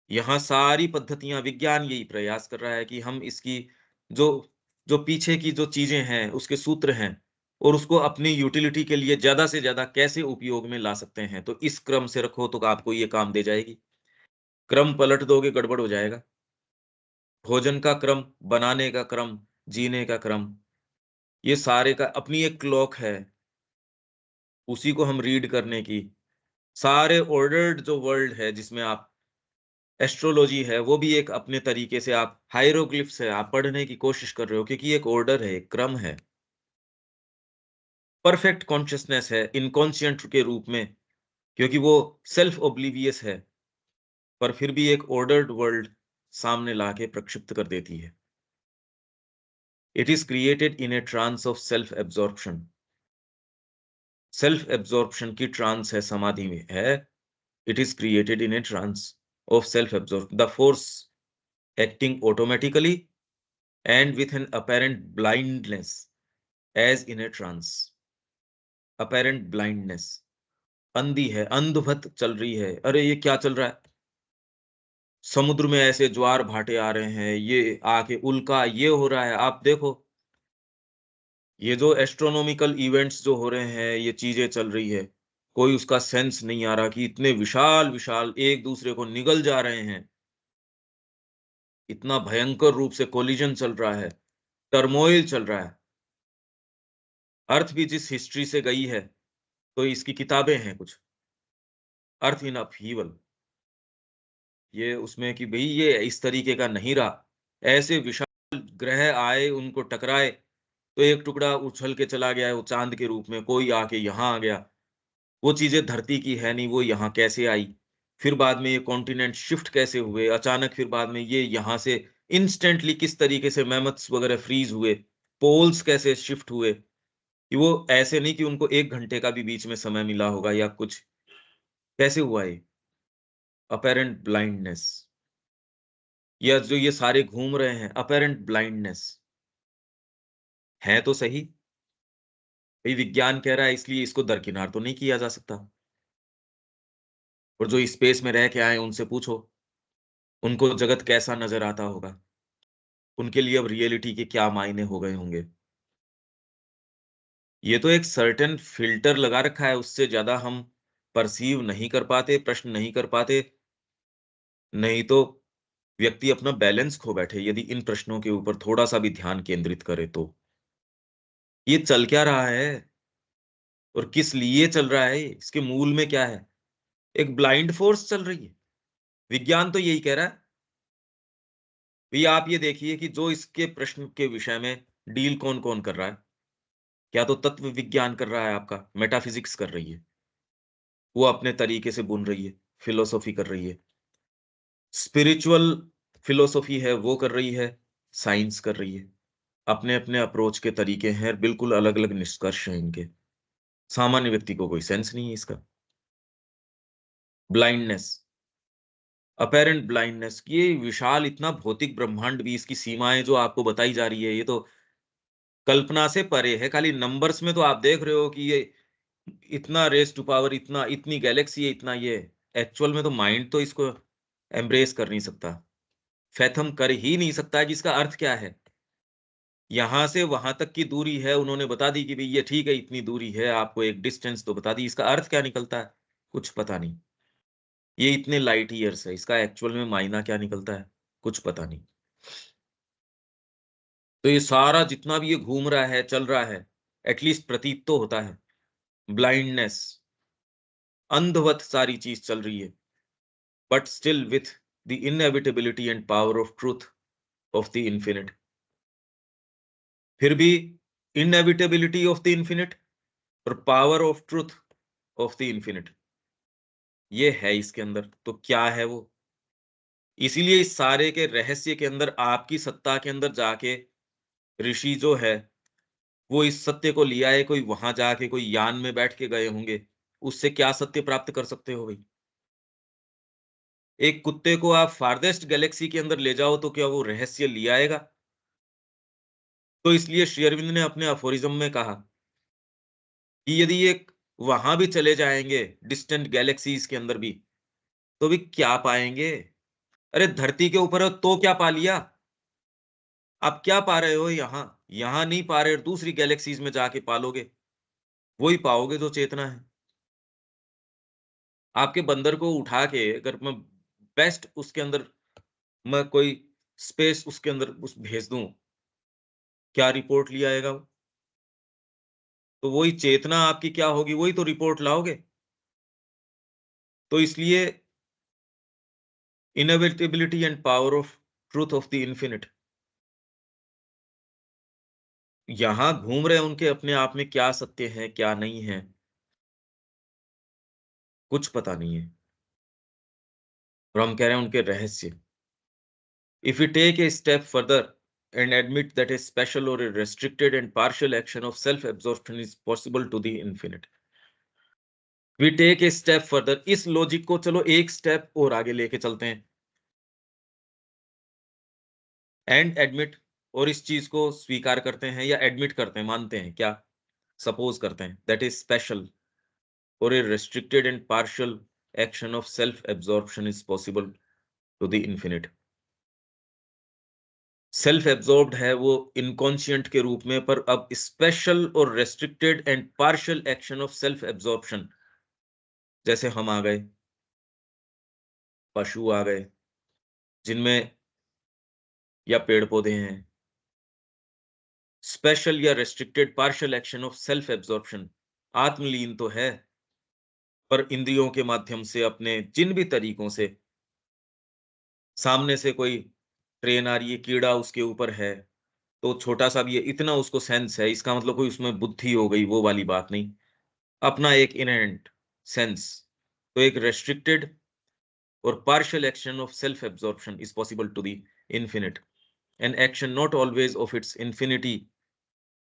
S1: यहाँ सारी पद्धतियां, विज्ञान यही प्रयास कर रहा है कि हम इसकी जो जो पीछे की जो चीजें हैं, उसके सूत्र हैं, और उसको अपनी यूटिलिटी के लिए ज्यादा से ज्यादा कैसे उपयोग में ला सकते हैं। तो इस क्रम से रखो तो आपको ये काम दे जाएगी। क्रम पलट दोगे गड़बड़ हो जाएगा। भोजन का क्रम, बनाने का क्रम, जीने का क्रम, ये सारे का अपनी एक क्लॉक है, उसी को हम रीड करने की, सारे ऑर्डर्ड जो वर्ल्ड है जिसमें आप एस्ट्रोलॉजी है, वो भी एक अपने तरीके से आप हायरोग्लिफ्स है, आप पढ़ने की कोशिश कर रहे हो क्योंकि एक ऑर्डर है, एक क्रम है। परफेक्ट कॉन्शसनेस है इनकॉन्शिएंट के रूप में, क्योंकि वो सेल्फ ओब्लिवियस है, पर फिर भी एक ऑर्डर्ड वर्ल्ड सामने लाके प्रक्षिप्त कर देती है। It is created in a trance of self absorption. Self absorption की ट्रांस है, समाधि में है। It is created in a trance of self absorb the force acting automatically and with an apparent blindness as in a trance। apparent blindness, अंधी है, अंधभत चल रही है। अरे ये क्या चल रहा है? समुद्र में ऐसे ज्वार भाटे आ रहे हैं, ये आके उल्का ये हो रहा है, आप देखो। ये जो एस्ट्रोनॉमिकल इवेंट्स जो हो रहे हैं, ये चीजें चल रही है, कोई उसका सेंस नहीं आ रहा कि इतने विशाल विशाल एक दूसरे को निगल जा रहे हैं। इतना भयंकर रूप से कोलिजन चल रहा है, टर्मोइल चल रहा है। अर्थ भी जिस हिस्ट्री से गई है, तो इसकी किताबें हैं कुछ, अर्थ इन अपहीवल। ये उसमें कि भई ये इस तरीके का नहीं रहा। ऐसे विशाल ग्रह आए, उनको टकराए, तो एक टुकड़ा उछल के चला गया है वो चाँद के रूप में, कोई आके यहाँ आ गया। वो चीज़ें धरती की है नहीं, वो यहाँ कैसे आई? फिर बाद में ये कॉन्टिनेंट शिफ्ट कैसे हुए? अचानक फिर बाद में ये यहाँ से इंस्टेंटली किस तरीके से मैमथ्स वगैरह फ्रीज़ हुए? पोल्स कैसे शिफ्ट हुए? कि वो ऐसे नहीं कि उनको 1 घंटे का भी बीच में समय मिला होगा या कुछ। कैसे हुआ ये? अपैरेंट ब्लाइंडनेस, या जो ये सारे घूम रहे हैं, अपैरेंट ब्लाइंडनेस है तो सही। भई विज्ञान कह रहा है इसलिए इसको दरकिनार तो नहीं किया जा सकता। और जो स्पेस में रह के आए उनसे पूछो, उनको जगत कैसा नज़र आता होगा? उनके लिए अब रियलिटी के क्या मायने हो गए होंगे? ये तो एक सर्टेन फ़िल्टर लगा रखा है, उससे ज़्यादा हम पर्सीव नहीं कर पाते, प्रश्न नहीं कर पाते, नहीं तो व्यक्ति अपना बैलेंस खो बैठे यदि इन प्रश्नों के ऊपर थोड़ा-सा भी ध्यान केंद्रित करे तो। ये चल क्या रहा है और किस लिए चल रहा है ये? इसके मूल में क्या है? एक ब्लाइंड फ़ोर्स चल रही है। विज्ञान तो यही कह रहा है। भई आप ये देखिए कि जो इसके प्रश्न के विषय में डील कौन-कौन कर रहा है? क्या तो तत्व विज्ञान कर रहा है आपका, मेटाफिज़िक्स कर रही है। वो अपने तरीके से बुन रही है, फ़िलॉसफ़ी कर रही है। स्पिरिचुअल फ़िलॉसफ़ी है वो कर रही है, साइंस कर रही है। अपने-अपने अप्रोच के तरीके हैं, बिल्कुल अलग-अलग निष्कर्ष हैं इनके। सामान्य व्यक्ति को कोई सेंस नहीं है इसका। ब्लाइंडनेस, अपैरेंट ब्लाइंडनेस, ये विशाल इतना भौतिक ब्रह्मांड भी इसकी सीमाएँ जो आपको बताई जा रही है, ये तो कल्पना से परे है। खाली नंबर्स में तो आप देख रहे हो कि ये इतना रेज़ टू पावर इतना, इतनी गैलेक्सी है, इतना ये। एक्चुअल में तो माइंड तो इसको एम्ब्रेस कर नहीं सकता, फ़ैथम कर ही नहीं सकता कि इसका अर्थ क्या है। यहाँ से वहाँ तक की दूरी है, उन्होंने बता दी कि भई ये ठीक है, इतनी दूरी है, आपको एक डिस्टेंस तो बता दी, इसका अर्थ क्या निकलता है? कुछ पता नहीं। ये इतने लाइट ईयर्स है, इसका एक्चुअल में मायना क्या निकलता है? कुछ पता नहीं। तो ये सारा जितना भी ये घूम रहा है, चल रहा है, एट लीस्ट प्रतीत तो होता है। ब्लाइंडनेस, अंधवत सारी चीज़ चल रही है, but still with the inevitability and power of truth of the infinite. फिर भी इनेविटेबिलिटी ऑफ द इन्फिनिट और power of truth of the infinite, ये है इसके अंदर। तो क्या है वो? इसीलिए इस सारे के रहस्य के अंदर आपकी सत्ता के अंदर जाके ऋषि जो है, वो इस सत्य को लिया है, कोई वहां जाके कोई यान में बैठ के गए होंगे। उससे क्या सत्य प्राप्त कर सकते हो भाई? एक कुत्ते को आप फार्देस्ट गैलेक्सी के अंदर ले जाओ तो क्या वो रहस्य ले आएगा? तो इसलिए श्री अरविंद ने अपने अफोरिज्म में कहा कि यदि ये वहां भी चले जाएंगे, डिस्टेंट गैलेक्सीज के अंदर भी, तो भी क्या पाएंगे? अरे धरती के ऊपर हो तो क्या पा लिया? आप क्या पा रहे हो यहाँ? यहाँ नहीं पा रहे, दूसरी गैलेक्सीज में जाके पालोगे, वही पाओगे जो चेतना है। आपके बंदर को उठा के अगर मैं बेस्ट उसके अंदर मैं कोई स्पेस उसके अंदर उस भेज दूँ, क्या रिपोर्ट ले आएगा वो? तो वही चेतना आपकी क्या होगी, वही तो रिपोर्ट लाओगे। तो इसलिए inevitability and power of truth of the infinite. यहां घूम रहे उनके अपने आप में क्या सत्य है क्या नहीं है, कुछ पता नहीं है। और हम कह रहे हैं उनके रहस्य। If you take a step further and admit that a special or a restricted and partial action of self-absorption is possible to the infinite. We take a step further. इस लॉजिक को चलो एक स्टेप और आगे लेके चलते हैं। And admit, और इस चीज को स्वीकार करते हैं या एडमिट करते हैं, मानते हैं, क्या सपोज करते हैं, that is special or a restricted and partial action of self-absorption is possible to the infinite. Self absorbed है वो इनकॉन्शियंट के रूप में, पर अब स्पेशल और restricted and partial action of self absorption, जैसे हम आ गए, पशु आ गए जिनमें, या पेड़ पौधे हैं, स्पेशल या restricted partial action of self absorption, आत्मलीन तो है, पर इंद्रियों के माध्यम से अपने जिन भी तरीकों से, सामने से कोई ट्रेन आ रही है, कीड़ा उसके ऊपर है, तो छोटा सा भी है, इतना उसको सेंस है, इसका मतलब कोई उसमें बुद्धि हो गई, वो वाली बात नहीं, अपना एक इनहेरेंट सेंस। तो एक रेस्ट्रिक्टेड और partial action of self absorption is possible to the infinite, an action not always of its infinity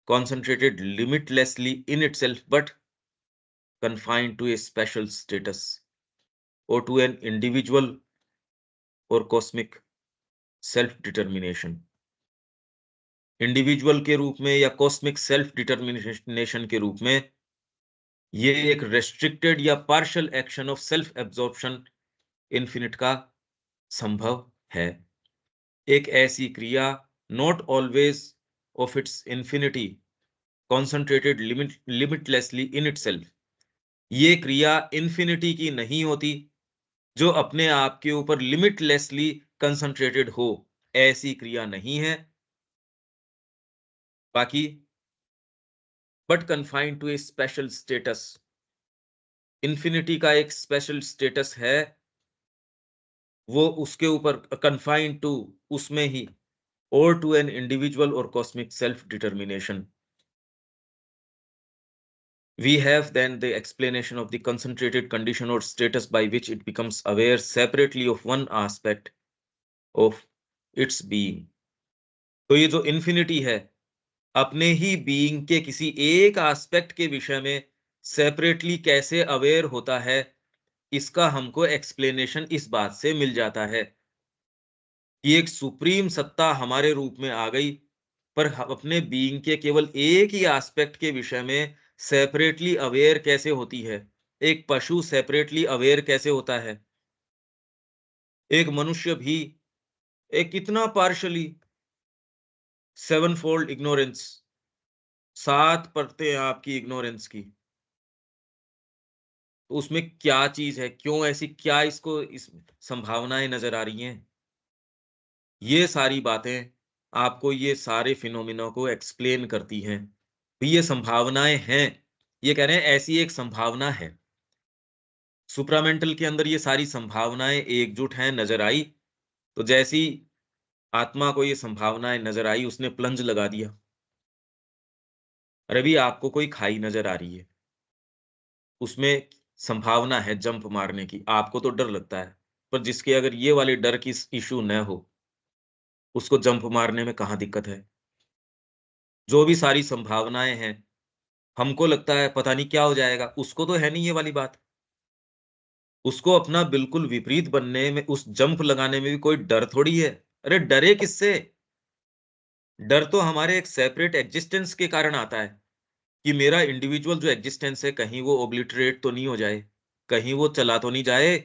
S1: concentrated limitlessly in itself, but confined to a special status or to an individual or cosmic self determination. Individual के रूप में या cosmic self determination के रूप में ये एक restricted या partial action of self absorption infinite का संभव है। एक ऐसी क्रिया not always of its infinity concentrated limitlessly in itself, ये क्रिया इंफिनिटी की नहीं होती जो अपने आप के ऊपर लिमिटलेसली कंसंट्रेटेड हो, ऐसी क्रिया नहीं है। बाकी but confined to a special status, infinity का एक स्पेशल स्टेटस है, वो उसके ऊपर कन्फाइंड टू, उसमें ही, और टू एन इंडिविजुअल और cosmic self determination. We have then the explanation of the concentrated condition or status by which it becomes aware separately of one aspect of its being. तो ये जो infinity है, अपने ही being के किसी एक aspect के विषय में separately कैसे aware होता है, इसका हमको explanation इस बात से मिल जाता है कि एक सुप्रीम सत्ता हमारे रूप में आ गई, पर अपने बीइंग के केवल एक ही एस्पेक्ट के विषय में सेपरेटली अवेयर कैसे होती है। एक पशु सेपरेटली अवेयर कैसे होता है, एक मनुष्य भी, एक कितना पार्शली, सेवन फोल्ड इग्नोरेंस, 7 परतें हैं आपकी इग्नोरेंस की, तो उसमें क्या चीज है, क्यों ऐसी, क्या इसको इस संभावनाएं नजर आ रही हैं, ये सारी बातें आपको ये सारे फिनोमिना को एक्सप्लेन करती हैं। तो ये संभावनाएं हैं, ये कह रहे हैं ऐसी एक संभावना है, सुप्रामेंटल के अंदर ये सारी संभावनाएं एकजुट हैं, नजर आई, तो जैसी आत्मा को ये संभावनाएं नजर आई, उसने प्लंज लगा दिया। अरे भी आपको कोई खाई नजर आ रही है, उसमें संभावना है जंप मारने की, आपको तो डर लगता है, पर जिसके अगर ये वाले डर की इशू न हो, उसको जंप मारने में कहाँ दिक्कत है। जो भी सारी संभावनाएं हैं, हमको लगता है पता नहीं क्या हो जाएगा, उसको तो है नहीं ये वाली बात। उसको अपना बिल्कुल विपरीत बनने में, उस जंप लगाने में भी कोई डर थोड़ी है। अरे डरे किससे? डर तो हमारे एक सेपरेट एग्जिस्टेंस के कारण आता है कि मेरा इंडिविजुअल जो एग्जिस्टेंस है, कहीं वो ओब्लिटरेट तो नहीं हो जाए, कहीं वो चला तो नहीं जाए,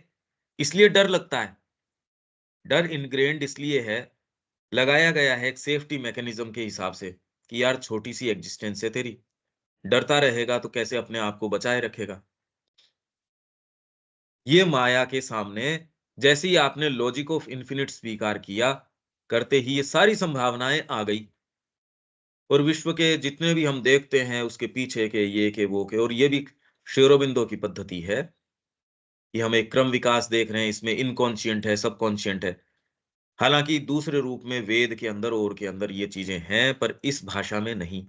S1: इसलिए डर लगता है। डर इनग्रेन्ड इसलिए है, लगाया गया है एक सेफ्टी मैकेनिज्म के हिसाब से कि यार छोटी सी एग्जिस्टेंस है तेरी, डरता रहेगा तो कैसे अपने आप को बचाए रखेगा। ये माया के सामने जैसे ही आपने लॉजिक ऑफ इन्फिनिट स्वीकार किया, करते ही ये सारी संभावनाएं आ गई, और विश्व के जितने भी हम देखते हैं उसके पीछे के, ये के वो के, और ये भी शेरोबिंदो की पद्धति है कि हम एक क्रम विकास देख रहे हैं, इसमें इनकॉन्शियंट है, सबकॉन्शियंट है। हालांकि दूसरे रूप में वेद के अंदर और के अंदर ये चीजें हैं, पर इस भाषा में नहीं।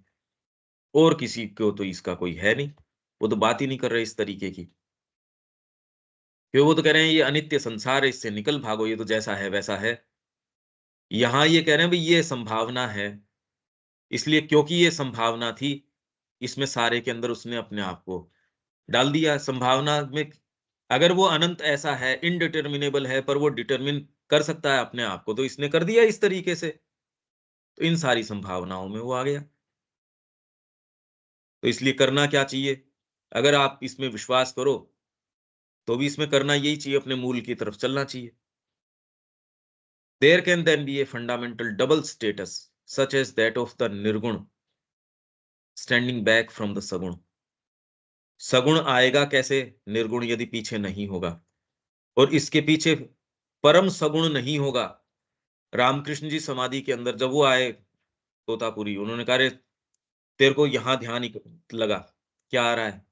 S1: और किसी को तो इसका कोई है नहीं, वो तो बात ही नहीं कर रहे इस तरीके की। क्यों? वो तो कह रहे हैं ये अनित्य संसार है, इससे निकल भागो, ये तो जैसा है वैसा है। यहाँ ये कह रहे हैं भाई ये संभावना है, इसलिए क्योंकि ये संभावना थी, इसमें सारे के अंदर उसने अपने आप को डाल दिया। संभावना में अगर वो अनंत ऐसा है, इनडिटर्मिनेबल है, पर वो डिटरमिन कर सकता है अपने आप को, तो इसने कर दिया इस तरीके से। तो इन सारी संभावनाओं में वो आ गया। तो इसलिए करना क्या चाहिए? अगर आप इसमें विश्वास करो, तो भी इसमें करना यही चाहिए, अपने मूल की तरफ चलना चाहिए। There can then be a fundamental double status, such as that of the Nirgun standing back from the Sagun. सगुण आएगा कैसे? निर्गुण यदि पीछे नहीं होगा, और इसके पीछे परम सगुण नहीं होगा। रामकृष्ण जी समाधि के अंदर जब वो आए तोतापुरी, उन्होंने कहा, "अरे, तेरे को यहाँ ध्यान ही लगा, क्या आ रहा है?"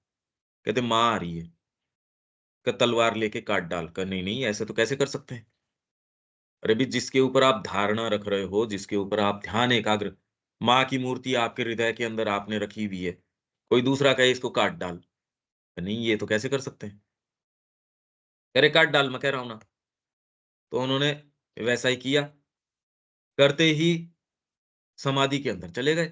S1: कहते, "माँ आ रही है।" का तलवार लेके काट डाल कर, नहीं नहीं, ऐसे तो कैसे कर सकते हैं? अरे भी, जिसके ऊपर आप धारणा रख रहे हो, जिसके ऊपर आप ध्यान एकाग्र, माँ की मूर्ति आपके हृदय के अंदर आपने रखी हुई है, कोई दूसरा कहे इसको काट डाल, नहीं, ये तो कैसे कर सकते हैं? कह रहे काट डाल, मैं कह रहा हूं ना। तो उन्होंने वैसा ही किया, करते ही समाधि के अंदर चले गए।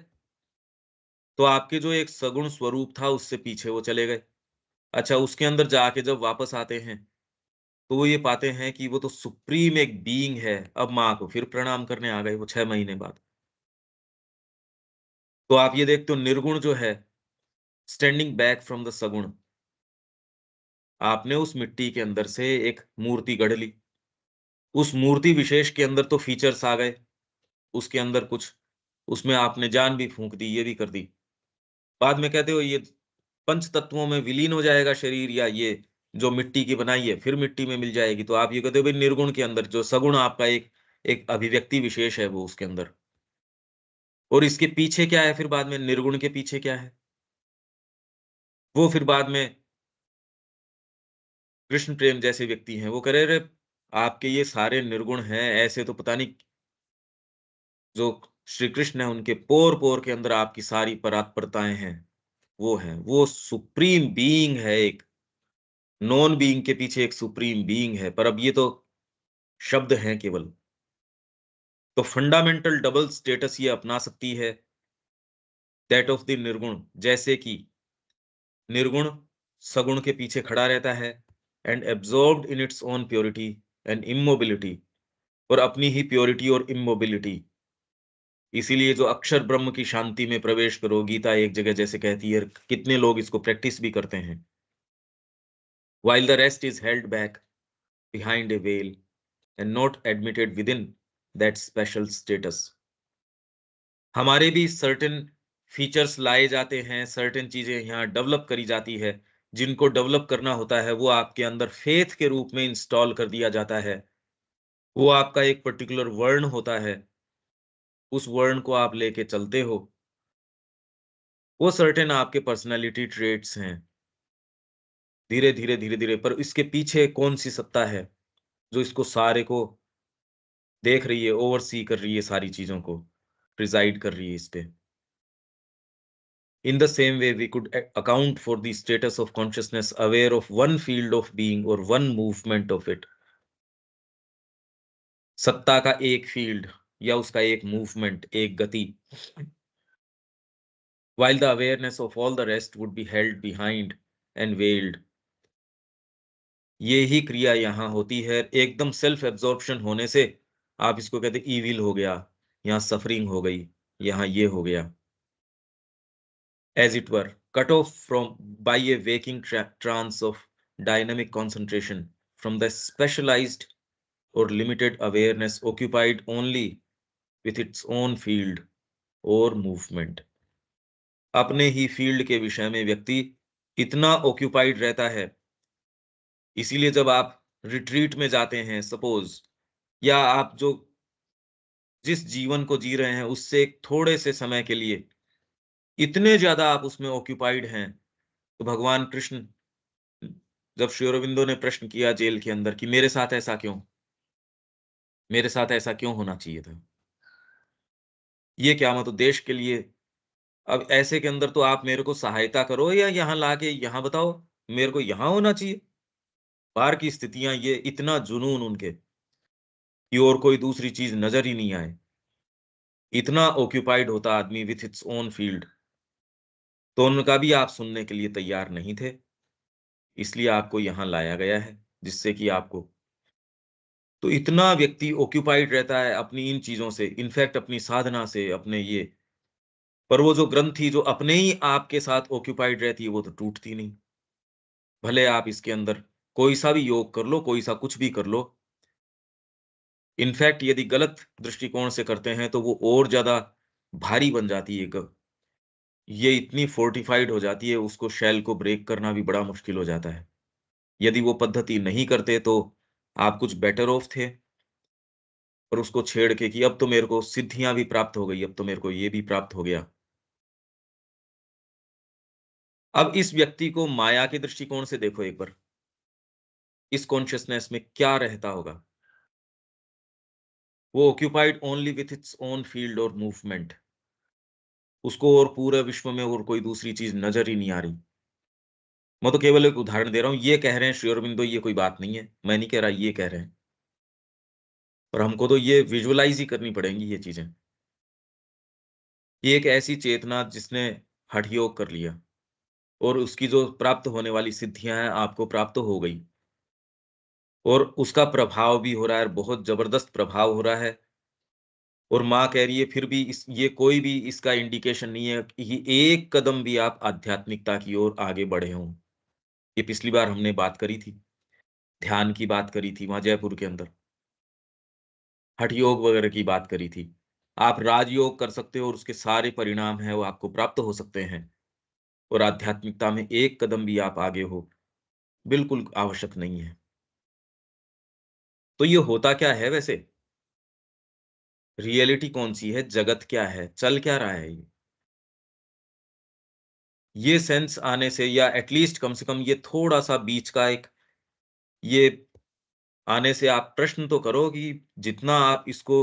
S1: तो आपके जो एक सगुण स्वरूप था, उससे पीछे वो चले गए। अच्छा, उसके अंदर जाके जब वापस आते हैं, तो वो ये पाते हैं कि वो तो सुप्रीम एक बीइंग है। अब माँ को फिर प्रणाम करने आ गए वो 6 महीने बाद। तो आप ये देखते हो, निर्गुण जो है, स्टैंडिंग बैक फ्रॉम द सगुण, आपने उस मिट्टी के अंदर से एक मूर्ति गढ़ ली। उस मूर्ति विशेष के अंदर तो फीचर्स आ गए, उसके अंदर कुछ, उसमें आपने जान भी फूँक दी, ये भी कर दी। बाद में कहते हो ये पंच तत्वों में विलीन हो जाएगा शरीर, या ये जो मिट्टी की बनाई है फिर मिट्टी में मिल जाएगी। तो आप ये कहते हो भाई, निर्गुण के अंदर जो सगुण आपका एक एक अभिव्यक्ति विशेष है वो उसके अंदर। और इसके पीछे क्या है फिर बाद में, निर्गुण के पीछे क्या है? वो फिर बाद में कृष्ण प्रेम जैसे व्यक्ति हैं, वो कह रहे, "अरे! आपके ये सारे निर्गुण हैं, ऐसे तो पता नहीं, जो श्री कृष्ण है उनके पोर-पोर के अंदर आपकी सारी परात्परताएँ हैं, वो हैं। वो सुप्रीम बीइंग है एक, नॉन बीइंग के पीछे एक सुप्रीम बीइंग है, पर अब ये तो शब्द हैं केवल।" तो फंडामेंटल डबल स्टेटस ये अपना सकती है, दैट ऑफ द निर्गुण। जैसे कि निर्गुण सगुण के पीछे खड़ा रहता है, and absorbed in its own purity and immobility, और अपनी ही प्योरिटी और इम्मोबिलिटी। इसीलिए जो अक्षर ब्रह्म की शांति में प्रवेश करो, गीता एक जगह जैसे कहती है, कितने लोग इसको प्रैक्टिस भी करते हैं। While the rest is held back behind a well and not admitted with in that special status. हमारे भी सर्टेन फीचर्स लाए जाते हैं, सर्टेन चीजें यहाँ डेवलप करी जाती है। जिनको डेवलप करना होता है, वो आपके अंदर फेथ के रूप में इंस्टॉल कर दिया जाता है। वो आपका एक पर्टिकुलर वर्ण होता है, उस वर्ण को आप लेके चलते हो। वो सर्टेन आपके पर्सनैलिटी ट्रेट्स हैं। धीरे-धीरे, धीरे-धीरे, पर इसके पीछे कौन-सी सत्ता है, जो इसको सारे को देख रही है, ओवरसी कर रही है सारी चीज़ों को, प्रिज़ाइड कर रही है इस पे। In the same way, we could account for the status of consciousness aware of one field of being or one movement of it. सत्ता का एक फील्ड या उसका एक मूवमेंट, एक गति, while the awareness of all the rest would be held behind and veiled. ये ही क्रिया यहाँ होती है, एकदम सेल्फ एब्जॉर्प्शन होने से आप इसको कहते ईविल हो गया, यहाँ सफरिंग हो गई, यहाँ ये हो गया। As it were, cut off from by a waking trance of dynamic concentration from the specialized or limited awareness occupied only with its own field or movement. अपने ही फील्ड के विषय में व्यक्ति इतना ऑक्यूपाइड रहता है, इसीलिए जब आप रिट्रीट में जाते हैं सपोज, या आप जो जिस जीवन को जी रहे हैं उससे एक थोड़े से समय के लिए इतने ज्यादा आप उसमें ऑक्यूपाइड हैं, तो भगवान कृष्ण जब श्री अरविंदो ने प्रश्न किया जेल के अंदर कि मेरे साथ ऐसा क्यों? मेरे साथ ऐसा क्यों होना चाहिए था? ये क्या मतलब देश के लिए? अब ऐसे के अंदर तो आप मेरे को सहायता करो या यहाँ लाके यहाँ बताओ, मेरे को यहाँ होना चाहिए? बाहर की स्थितियाँ ये इतना जुनून उनके कि और कोई दूसरी चीज़ नज़र ही नहीं आए। इतना ऑक्यूपाइड होता आदमी विथ इट्स ओन फील्ड, तो उनका भी आप सुनने के लिए तैयार नहीं थे, इसलिए आपको यहाँ लाया गया है, जिससे कि आपको तो इतना व्यक्ति ऑक्यूपाइड रहता है अपनी इन चीज़ों से, इनफैक्ट अपनी साधना से, अपने ये पर वो जो ग्रंथि जो अपने ही आपके साथ ऑक्यूपाइड रहती है, वो तो टूटती नहीं। भले आप इसके अंदर कोई-सा भी योग कर लो, कोई-सा कुछ भी कर लो, इनफैक्ट यदि गलत दृष्टिकोण से करते हैं, तो वो और ज़्यादा भारी बन जाती है ये इतनी फोर्टिफाइड हो जाती है, उसको शेल को ब्रेक करना भी बड़ा मुश्किल हो जाता है। यदि वो पद्धति नहीं करते, तो आप कुछ बेटर ऑफ थे और उसको छेड़ के कि अब तो मेरे को सिद्धियाँ भी प्राप्त हो गई, अब तो मेरे को ये भी प्राप्त हो गया। अब इस व्यक्ति को माया के दृष्टिकोण से देखो एक बार, इस कॉन्शियसनेस में क्या रहता होगा? वो occupied only with its own field और मूवमेंट। उसको और पूरे विश्व में और कोई दूसरी चीज़ नज़र ही नहीं आ रही। मैं तो केवल एक उदाहरण दे रहा हूँ, ये कह रहे हैं श्री अरबिंदो ये कोई बात नहीं है। मैं नहीं कह रहा ये कह रहे हैं। और हमको तो ये विजुअलाइज़ ही करनी पड़ेंगी ये चीज़ें। ये एक ऐसी चेतना जिसने हठ योग कर लिया और उसकी जो प्राप्त होने वाली सिद्धियाँ हैं आपको प्राप्त हो गई। और उसका प्रभाव भी हो रहा है, बहुत ज़बरदस्त प्रभाव हो रहा है। और माँ कह रही है फिर भी इस ये कोई भी इसका इंडिकेशन नहीं है कि एक कदम भी आप आध्यात्मिकता की ओर आगे बढ़े हों। ये पिछली बार हमने बात करी थी, ध्यान की बात करी थी वहाँ जयपुर के अंदर, हठ योग वगैरह की बात करी थी। आप राजयोग कर सकते हो और उसके सारे परिणाम हैं वो आपको प्राप्त हो सकते हैं और आध्यात्मिकता में एक कदम भी आप आगे हो, बिल्कुल आवश्यक नहीं है। तो ये होता क्या है वैसे? रियलिटी कौन-सी है? जगत क्या है? चल क्या रहा है ये? ये सेंस आने से या एट लीस्ट कम से कम ये थोड़ा-सा बीच का एक ये आने से आप प्रश्न तो करो कि जितना आप इसको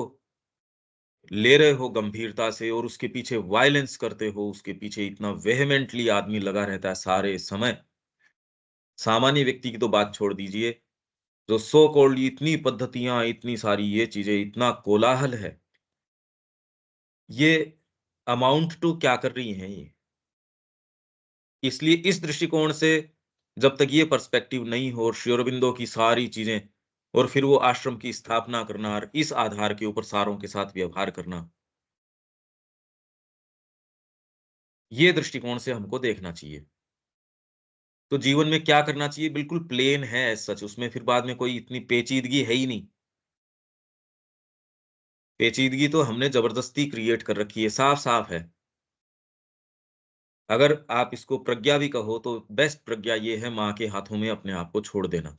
S1: ले रहे हो गंभीरता से और उसके पीछे वायलेंस करते हो, उसके पीछे इतना वेहेमेंटली आदमी लगा रहता है सारे समय। सामान्य व्यक्ति की तो बात छोड़ दीजिए, जो सो कॉल्ड इतनी पद्धतियाँ, इतनी सारी ये चीज़ें, इतना कोलाहल है, ये अमाउंट टू क्या कर रही हैं ये? इसलिए इस दृष्टिकोण से जब तक ये पर्सपेक्टिव नहीं हो और श्री अरबिंदो की सारी चीज़ें और फिर वो आश्रम की स्थापना करना और इस आधार के ऊपर सारों के साथ व्यवहार करना, ये दृष्टिकोण से हमको देखना चाहिए। तो जीवन में क्या करना चाहिए? बिल्कुल प्लेन है एज़ सच, उसमें फिर बाद में कोई इतनी पेचीदगी है ही नहीं। पेचीदगी तो हमने ज़बरदस्ती क्रिएट कर रखी है, साफ-साफ है। अगर आप इसको प्रज्ञा भी कहो तो बेस्ट प्रज्ञा ये है माँ के हाथों में अपने आप को छोड़ देना।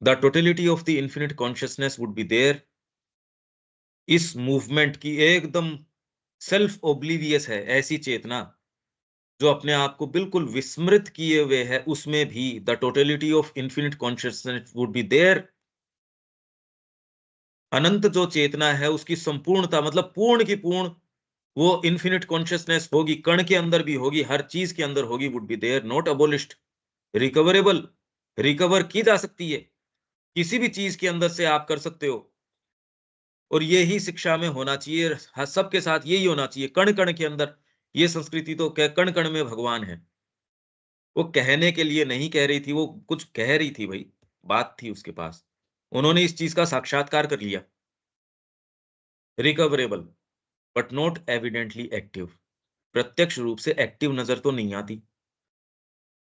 S1: The totality of the infinite consciousness would be there. इस मूवमेंट की एकदम सेल्फ ओब्लिवियस है, ऐसी चेतना जो अपने आप को बिल्कुल विस्मृत किए हुए है, उसमें भी the totality of infinite consciousness would be there. अनंत जो चेतना है उसकी संपूर्णता मतलब पूर्ण की पूर्ण वो इन्फिनिट कॉन्शसनेस होगी, कण के अंदर भी होगी, हर चीज के अंदर होगी, would be there, not abolished, recoverable, recover की जा सकती है, किसी भी चीज के अंदर से आप कर सकते हो। और ये ही शिक्षा में होना चाहिए, सबके साथ यही होना चाहिए, कण कण के अंदर। ये संस्कृति तो कण कण में भगवान है। वो कहने के लिए नहीं कह रही थी, वो कुछ कह रही थी भाई, बात थी उसके पास, उन्होंने इस चीज का साक्षात्कार कर लिया। Recoverable but not evidently active, प्रत्यक्ष रूप से एक्टिव नजर तो नहीं आती,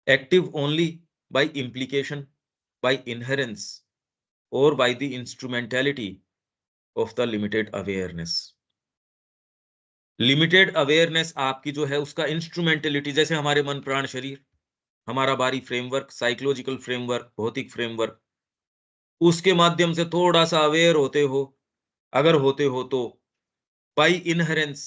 S1: active only by implication, by inherence और by the instrumentality of the limited awareness. Limited awareness आपकी जो है उसका इंस्ट्रूमेंटेलिटी, जैसे हमारे मन प्राण शरीर, हमारा बारी फ्रेमवर्क, साइकोलॉजिकल फ्रेमवर्क, भौतिक फ्रेमवर्क, उसके माध्यम से थोड़ा सा अवेयर होते हो, अगर होते हो तो बाय इनहेरेंस,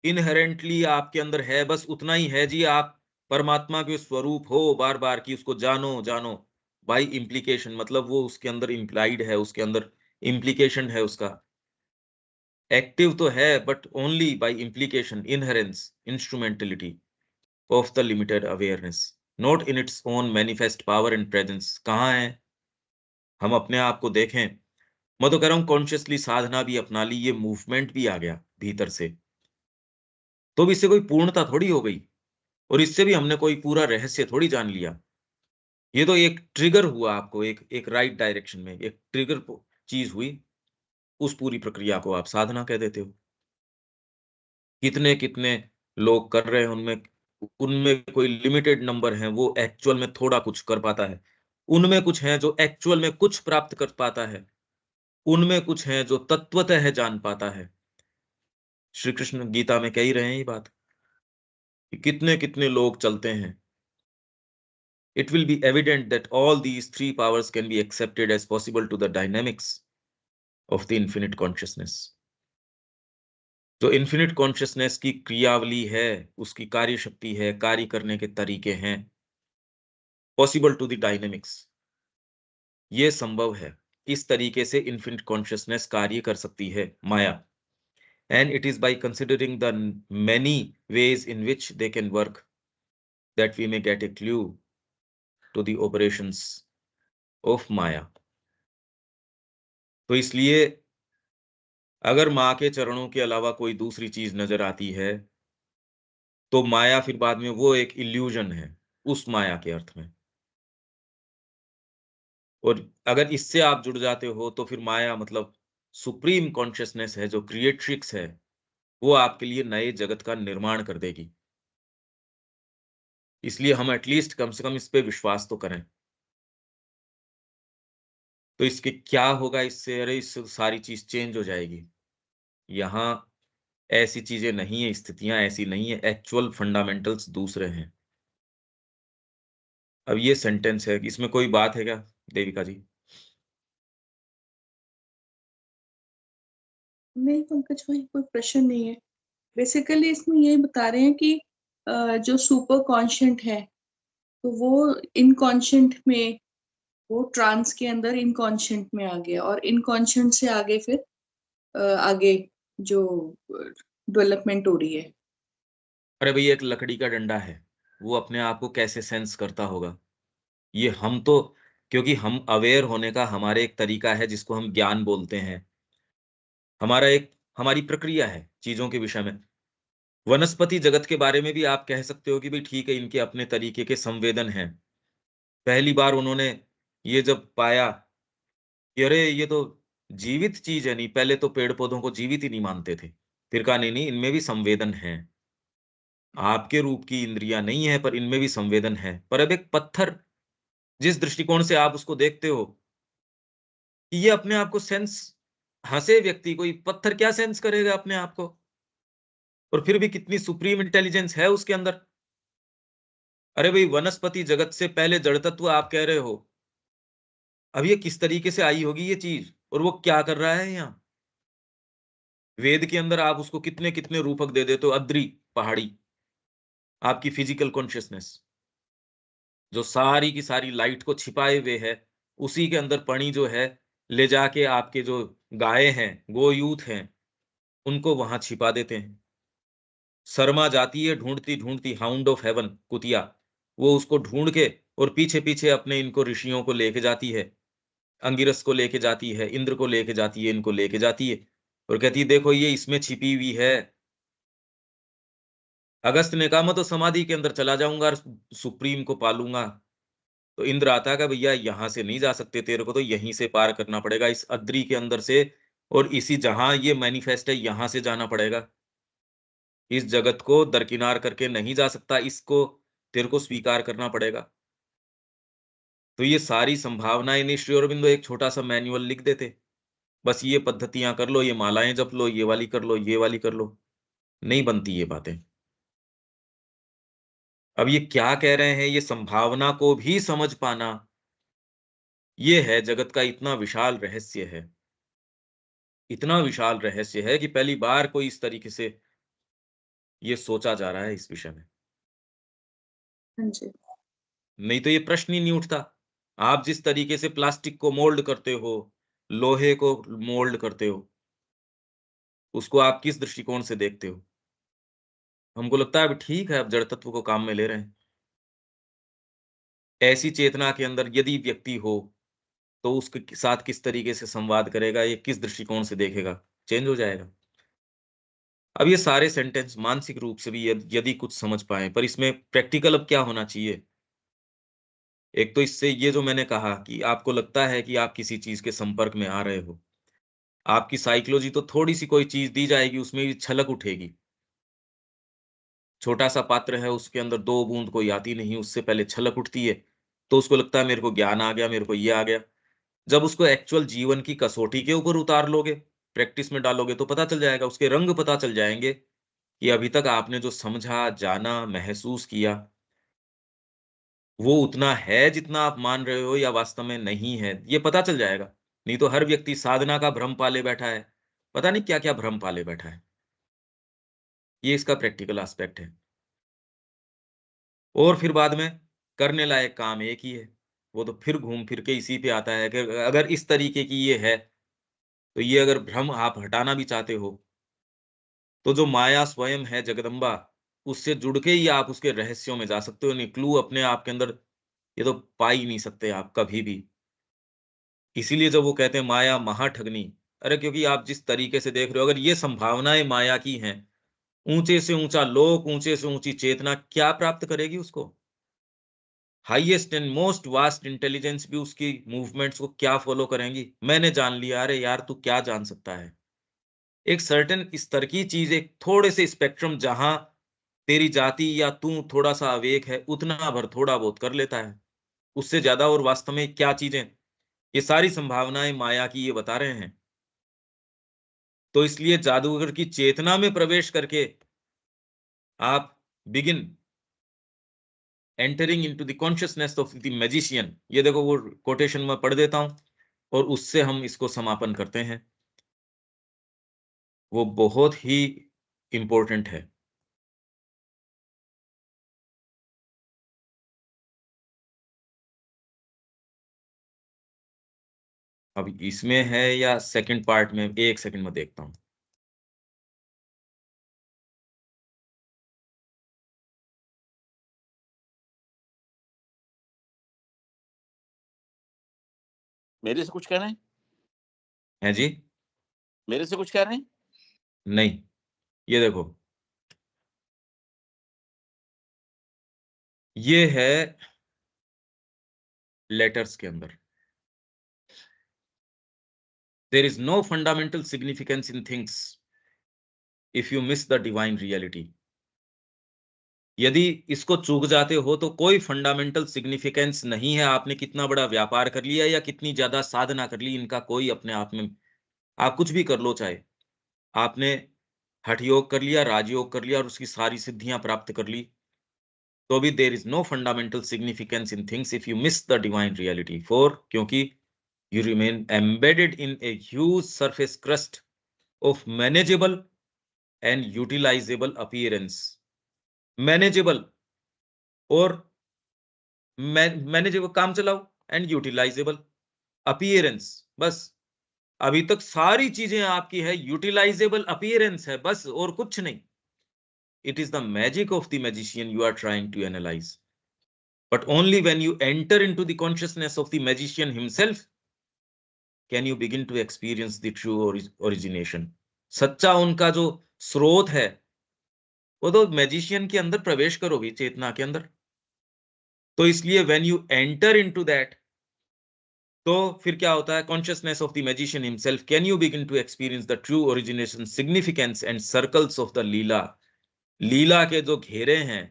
S1: इनहेरेंटली आपके अंदर है, बस उतना ही है जी, आप परमात्मा के स्वरूप हो बार-बार कि उसको जानो, जानो। बाय इम्प्लीकेशन मतलब वो उसके अंदर इम्प्लाइड है, उसके अंदर इम्प्लीकेशन है उसका। एक्टिव तो है but only by implication, inherence, instrumentality of the limited awareness, not in its own manifest power and presence. कहाँ है? हम अपने आप को देखें। मैं तो कह रहा हूँ कॉन्शियसली साधना भी अपना ली, ये मूवमेंट भी आ गया भीतर से। तो भी इससे कोई पूर्णता थोड़ी हो गई और इससे भी हमने कोई पूरा रहस्य थोड़ी जान लिया। ये तो एक ट्रिगर हुआ आपको एक एक राइट डायरेक्शन में, एक ट्रिगर चीज़ हुई, उस पूरी प्रक्रिया को आप साधना कह देते हो। कितने-कितने लोग कर रहे हैं, उनमें उनमें कोई लिमिटेड नंबर हैं, वो एक्चुअल में थोड़ा कुछ कर पाता है। उनमें कुछ हैं जो एक्चुअल में कुछ प्राप्त कर पाता है। उनमें कुछ हैं जो तत्वतः जान पाता है। श्री कृष्ण गीता में कह ही रहे हैं ये बात, कि कितने-कितने लोग चलते हैं। It will be evident that all these three powers can be accepted as possible to the dynamics of the infinite consciousness. जो इन्फिनिट कॉन्शियसनेस की क्रियावली है, उसकी कार्य शक्ति है, कार्य करने के तरीके हैं, पॉसिबल टू द डायनेमिक्स, ये संभव है। इस तरीके से इन्फिनिट कॉन्शियसनेस कार्य कर सकती है, maya. And it is by considering the many ways in which they can work that we may get a clue to the operations of maya. तो इसलिए अगर माँ के चरणों के अलावा कोई दूसरी चीज नजर आती है, तो माया फिर बाद में वो एक इल्यूजन है, उस माया के अर्थ में। और अगर इससे आप जुड़ जाते हो, तो फिर माया मतलब सुप्रीम कॉन्शियसनेस है, जो क्रिएट्रिक्स है, वो आपके लिए नए जगत का निर्माण कर देगी। इसलिए हम एटलीस्ट कम से कम इस पे विश्वास तो करें। तो इसके क्या होगा इससे? अरे इससे तो सारी चीज़ चेंज हो जाएगी। यहाँ ऐसी चीज़ें नहीं है, स्थितियाँ ऐसी नहीं है, एक्चुअल फंडामेंटल्स दूसरे हैं। अब ये सेंटेंस है, इसमें कोई बात है क्या, देविका जी?
S2: नहीं पंकज भाई, कोई प्रश्न नहीं है। बेसिकली इसमें यही बता रहे हैं कि जो सुपर कॉन्शियंट है, तो वो इनकॉन्शियंट में, वो ट्रांस के अंदर इनकॉन्शियंट में आ गया, और इनकॉन्शियंट से आगे फिर आगे जो डेवलपमेंट हो रही है।
S1: अरे भई एक लकड़ी का डंडा है, वो अपने आप को कैसे सेंस करता होगा? ये हम तो, क्योंकि हम अवेयर होने का हमारे एक तरीका है जिसको हम ज्ञान बोलते हैं। हमारा एक हमारी प्रक्रिया है चीज़ों के विषय में। वनस्पति जगत के बारे में भी आप कह सकते हो कि भई ठीक है, इनके अपने तरीके के संवेदन हैं। पहली बार उन्होंने ये जब पाया कि अरे ये तो जीवित चीज़ है, नहीं पहले तो पेड़-पौधों को जीवित ही नहीं मानते थे। फिर कहा नहीं, नहीं इनमें भी संवेदन हैं। आपके रूप की इंद्रियाँ नहीं है पर इनमें भी संवेदन है। पर अब एक पत्थर, जिस दृष्टिकोण से आप उसको देखते हो, कि ये अपने आप को सेंस, हँसे व्यक्ति कोई पत्थर क्या सेंस करेगा अपने आप को? और फिर भी कितनी सुप्रीम इंटेलिजेंस है उसके अंदर। अरे भाई वनस्पति जगत से पहले जड़ तत्व आप कह रहे हो। अब ये किस तरीके से आई होगी ये चीज़ और वो क्या कर रहा है यहाँ? वेद के अंदर आप उसको कितने-कितने रूपक दे देते हो, अद्रि, पहाड़ी, आपकी फिजिकल कॉन्शियसनेस, जो सारी की सारी लाइट को छिपाए हुए है, उसी के अंदर पणी जो है, ले जाके आपके जो गाय हैं, गोयूथ हैं, उनको वहाँ छिपा देते हैं। शर्मा जाती है ढूँढती-ढूँढती, हाउंड ऑफ हेवन, कुतिया, वो उसको ढूँढ के और पीछे-पीछे अपने इनको ऋषियों को लेके जाती है। अंगिरस को लेके जाती है, इंद्र को लेके जाती है, इनको लेके जाती है और कहती है देखो ये इसमें छिपी हुई है। अगस्त्य ने कहा मैं तो समाधि के अंदर चला जाऊँगा और सुप्रीम को पालूँगा। तो इंद्र आता है, कहा भैया यहाँ से नहीं जा सकते, तेरे को तो यहीं से पार करना पड़ेगा, इस अद्रि के अंदर से, और इसी जहाँ ये मैनिफेस्ट है यहाँ से जाना पड़ेगा। इस जगत को दरकिनार करके नहीं जा सकता, इसको तेरे को स्वीकार करना पड़ेगा। तो ये सारी संभावनाएँ नहीं, श्री अरबिंदो एक छोटा-सा मैनुअल लिख देते। बस ये पद्धतियाँ कर लो, ये मालाएँ जप लो, ये वाली कर लो, ये वाली कर लो। नहीं बनती ये बातें। अब ये क्या कह रहे हैं, ये संभावना को भी समझ पाना, ये है जगत का इतना विशाल रहस्य है। इतना विशाल रहस्य है कि पहली बार कोई इस तरीके से ये सोचा जा रहा है इस विषय में।
S2: हाँ जी।
S1: नहीं तो ये प्रश्न ही नहीं उठता। आप जिस तरीके से प्लास्टिक को मोल्ड करते हो, लोहे को मोल्ड करते हो, उसको आप किस दृष्टिकोण से देखते हो? हमको लगता है अब ठीक है, अब जड़ तत्व को काम में ले रहे हैं। ऐसी चेतना के अंदर यदि व्यक्ति हो, तो उसके साथ किस तरीके से संवाद करेगा, ये किस दृष्टिकोण से देखेगा, चेंज हो जाएगा। अब ये सारे सेंटेंस मानसिक रूप से भी यदि कुछ समझ पाएँ, पर इसमें प्रैक्टिकल अब क्या होना चाहिए? एक तो इससे ये जो मैंने कहा कि आपको लगता है कि आप किसी चीज़ के संपर्क में आ रहे हो। आपकी साइकोलॉजी तो थोड़ी-सी कोई चीज़ दी जाएगी, उसमें भी छलक उठेगी। छोटा-सा पात्र है, उसके अंदर 2 बूंद कोई आती नहीं, उससे पहले छलक उठती है, तो उसको लगता है मेरे को ज्ञान आ गया, मेरे को ये आ गया। जब उसको एक्चुअल जीवन की कसौटी के ऊपर उतार लोगे, प्रैक्टिस में डालोगे, तो पता चल जाएगा, उसके रंग पता चल जाएँगे कि अभी तक आपने जो समझा, जाना, महसूस किया, वो उतना है जितना आप मान रहे हो या वास्तव में नहीं है, ये पता चल जाएगा। नहीं तो हर व्यक्ति साधना का भ्रम पाले बैठा है। पता नहीं क्या-क्या भ्रम पाले बैठा है। ये इसका प्रैक्टिकल एस्पेक्ट है। और फिर बाद में करने लायक काम एक ही है। वो तो फिर घूम फिर के इसी पे आता है कि अगर इस तरीके की ये है, तो ये अगर भ्रम आप हटाना भी चाहते हो, तो जो माया स्वयं है जगदम्बा, उससे जुड़ के ही आप उसके रहस्यों में जा सकते हो। नहीं क्लू अपने आप के अंदर ये तो पा ही नहीं सकते आप कभी भी। इसीलिए जब वो कहते हैं माया महाठगनी, अरे क्योंकि आप जिस तरीके से देख रहे हो, अगर ये संभावनाएँ माया की हैं, ऊँचे से ऊँचा लोक, ऊँचे से ऊँची चेतना क्या प्राप्त करेगी उसको? Highest and most vast intelligence भी उसकी मूवमेंट्स को क्या फ़ॉलो करेंगी? मैंने जान लिया, अरे यार तू क्या जान सकता है? एक सर्टेन स्तर की चीज़, एक थोड़े से स्पेक्ट्रम जहाँ तेरी जाति या तू थोड़ा-सा अवेक है, उतना भर थोड़ा बहुत कर लेता है। उससे ज़्यादा और वास्तव में क्या चीज़ें, ये सारी संभावनाएँ माया की ये बता रहे हैं। तो इसलिए जादूगर की चेतना में प्रवेश करके आप begin entering into the consciousness of the magician, ये देखो वो कोटेशन मैं पढ़ देता हूँ और उससे हम इसको समापन करते हैं। वो बहुत ही इम्पोर्टेंट है। अब इसमें है या सेकंड पार्ट में, 1 सेकंड में देखता हूँ।
S3: मेरे से कुछ कह रहे हैं?
S1: हैं जी?
S3: मेरे से कुछ कह रहे हैं?
S1: नहीं, ये देखो, ये है लेटर्स के अंदर। There is no fundamental significance in things if you miss the divine reality. यदि इसको चूक जाते हो तो कोई फंडामेंटल सिग्निफिकेंस नहीं है, आपने कितना बड़ा व्यापार कर लिया या कितनी ज़्यादा साधना कर ली, इनका कोई अपने आप में, आप कुछ भी कर लो चाहे। आपने हठ योग कर लिया, राजयोग कर लिया और उसकी सारी सिद्धियाँ प्राप्त कर ली, तो भी there is no fundamental significance in things if you miss the divine reality, for क्योंकि you remain embedded in a huge surface crust of manageable and utilizable appearance. Manageable और मैनेजेबल, काम चलाओ, एंड यूटिलाइजेबल अपीयरेंस, बस। अभी तक सारी चीजें आपकी है, यूटिलाइजेबल अपीयरेंस है बस, और कुछ नहीं। It is the magic of the magician you are trying to analyse, but only when you enter into the consciousness of the magician himself can you begin to experience the true origination. सच्चा उनका जो स्रोत है, वो तो magician के अंदर प्रवेश करोगे, चेतना के अंदर। तो इसलिए when you enter into that, तो फिर क्या होता है, consciousness of the magician himself can you begin to experience the true origination significance and circles of the lila. Lila के जो घेरे हैं,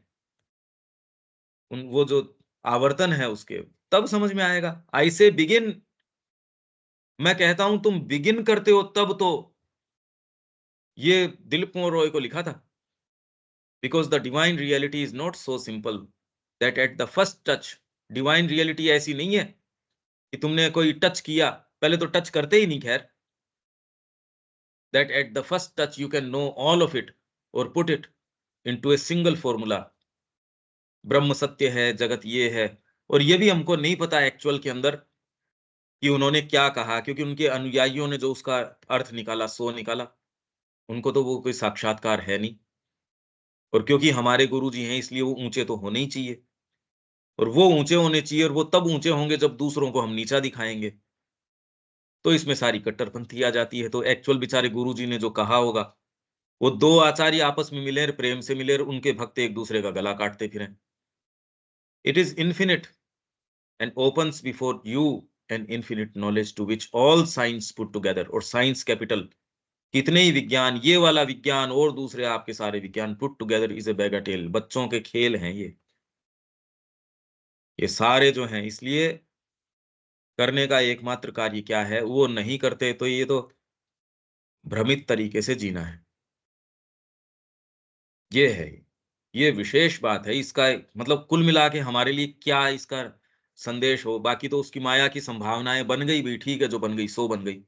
S1: उन वो जो आवर्तन है उसके, तब समझ में आएगा। आई से बिगिन, मैं कहता हूं तुम बिगिन करते हो तब तो, ये दिलीप कुमार रॉय को लिखा था। Because the divine reality is not so simple that at the first touch, divine reality ऐसी नहीं है कि तुमने कोई टच किया, पहले तो टच करते ही नहीं खैर, that at the first touch you can know all of it or put it into a single formula. ब्रह्म सत्य है, जगत ये है। और ये भी हमको नहीं पता एक्चुअल के अंदर कि उन्होंने क्या कहा, क्योंकि उनके अनुयायियों ने जो उसका अर्थ निकाला सो निकाला, उनको तो वो कोई साक्षात्कार है नहीं। और क्योंकि हमारे गुरुजी हैं इसलिए वो ऊंचे तो होने ही चाहिए, और वो ऊंचे होने चाहिए, और वो तब ऊंचे होंगे जब दूसरों को हम नीचा दिखाएंगे। तो इसमें सारी कट्टरपंथी आ जाती है। तो एक्चुअल बेचारे गुरुजी ने जो कहा होगा, वो दो आचार्य आपस में मिले, प्रेम से मिले, और उनके भक्त एक दूसरे का गला काटते फिरें। It is infinite and opens before you an infinite knowledge to which all science put together, और साइंस कैपिटल, कितने ही विज्ञान, ये वाला विज्ञान और दूसरे आपके सारे विज्ञान पुट टुगेदर इज ए बैगाटेल, बच्चों के खेल हैं ये सारे जो हैं। इसलिए करने का एकमात्र कार्य क्या है, वो नहीं करते तो ये तो भ्रमित तरीके से जीना है। ये है, ये विशेष बात है। इसका मतलब कुल मिला के हमारे लिए क्या इसका संदेश हो, बाकी तो उसकी माया की संभावनाएं बन गई भी, ठीक है, जो बन गई सो बन गई।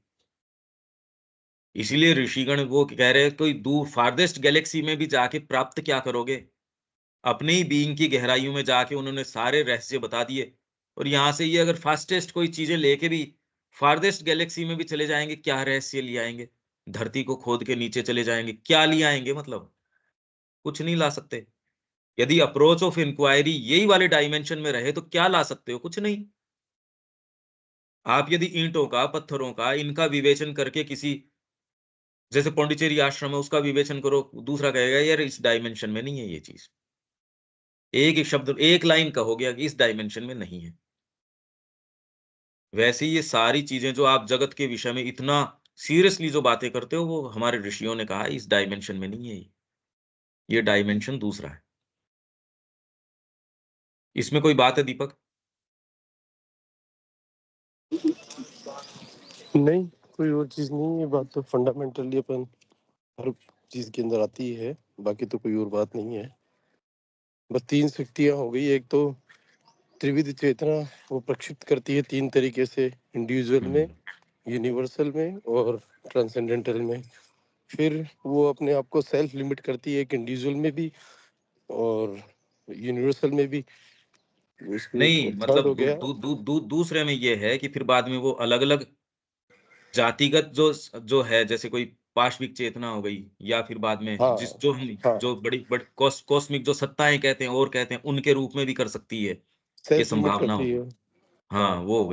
S1: इसीलिए ऋषिगण वो कह रहे हैं, कोई दूर फारदेस्ट गैलेक्सी में भी जाके प्राप्त क्या करोगे, अपने ही बीइंग की गहराइयों में जाके उन्होंने सारे रहस्य बता दिए। और यहां से ये अगर फास्टेस्ट कोई चीजें लेके भी फारदेस्ट गैलेक्सी में भी चले जाएंगे, क्या रहस्य ले आएंगे? धरती को खोद के नीचे चले जाएंगे, क्या ले आएंगे? मतलब कुछ नहीं ला सकते। यदि अप्रोच ऑफ इंक्वायरी यही वाले डायमेंशन में रहे तो क्या ला सकते हो? कुछ नहीं। आप यदि ईंटों का, पत्थरों का, इनका विवेचन करके किसी, जैसे पौंडीचेरी आश्रम है, उसका विवेचन करो, दूसरा कहेगा यार इस डायमेंशन में नहीं है ये चीज। एक ही शब्द, एक लाइन कहोगे कि इस डायमेंशन में नहीं है। वैसे ही ये सारी चीजें जो आप जगत के विषय में इतना सीरियसली जो बातें करते हो, वो हमारे ऋषियों ने कहा इस डायमेंशन में नहीं है ये डायमेंशन दूसरा है। इसमें कोई बात है दीपक?
S4: नहीं, कोई और चीज नहीं है। बात तो फंडामेंटली अपन हर चीज के अंदर आती है, बाकी तो कोई और बात नहीं है। बस तीन शक्तियां हो गई। एक तो त्रिविध चेतना, वो प्रक्षिप्त करती है तीन तरीके से, इंडिविजुअल में, यूनिवर्सल में और ट्रांसेंडेंटल में। फिर वो अपने आप को सेल्फ लिमिट करती है, एक इंडिविजुअल में भी और यूनिवर्सल में भी।
S1: नहीं,
S4: थर्ड
S1: मतलब
S4: हो गया।
S1: दूसरे में ये है कि फिर बाद में वो अलग अलग जातिगत जो जो है, जैसे कोई पाशविक चेतना हो गई, या फिर बाद में
S4: हाँ
S1: जिस जो हम
S4: हाँ,
S1: जो बड़ी बड़ी कॉस्मिक जो सत्ताएं कहते हैं और कहते हैं, उनके रूप में भी कर सकती है, ये
S4: सेल्फ लिमिट
S1: संभावना
S4: करती
S1: होगी।
S4: है।
S1: हाँ,
S4: हाँ
S1: वो हो गई।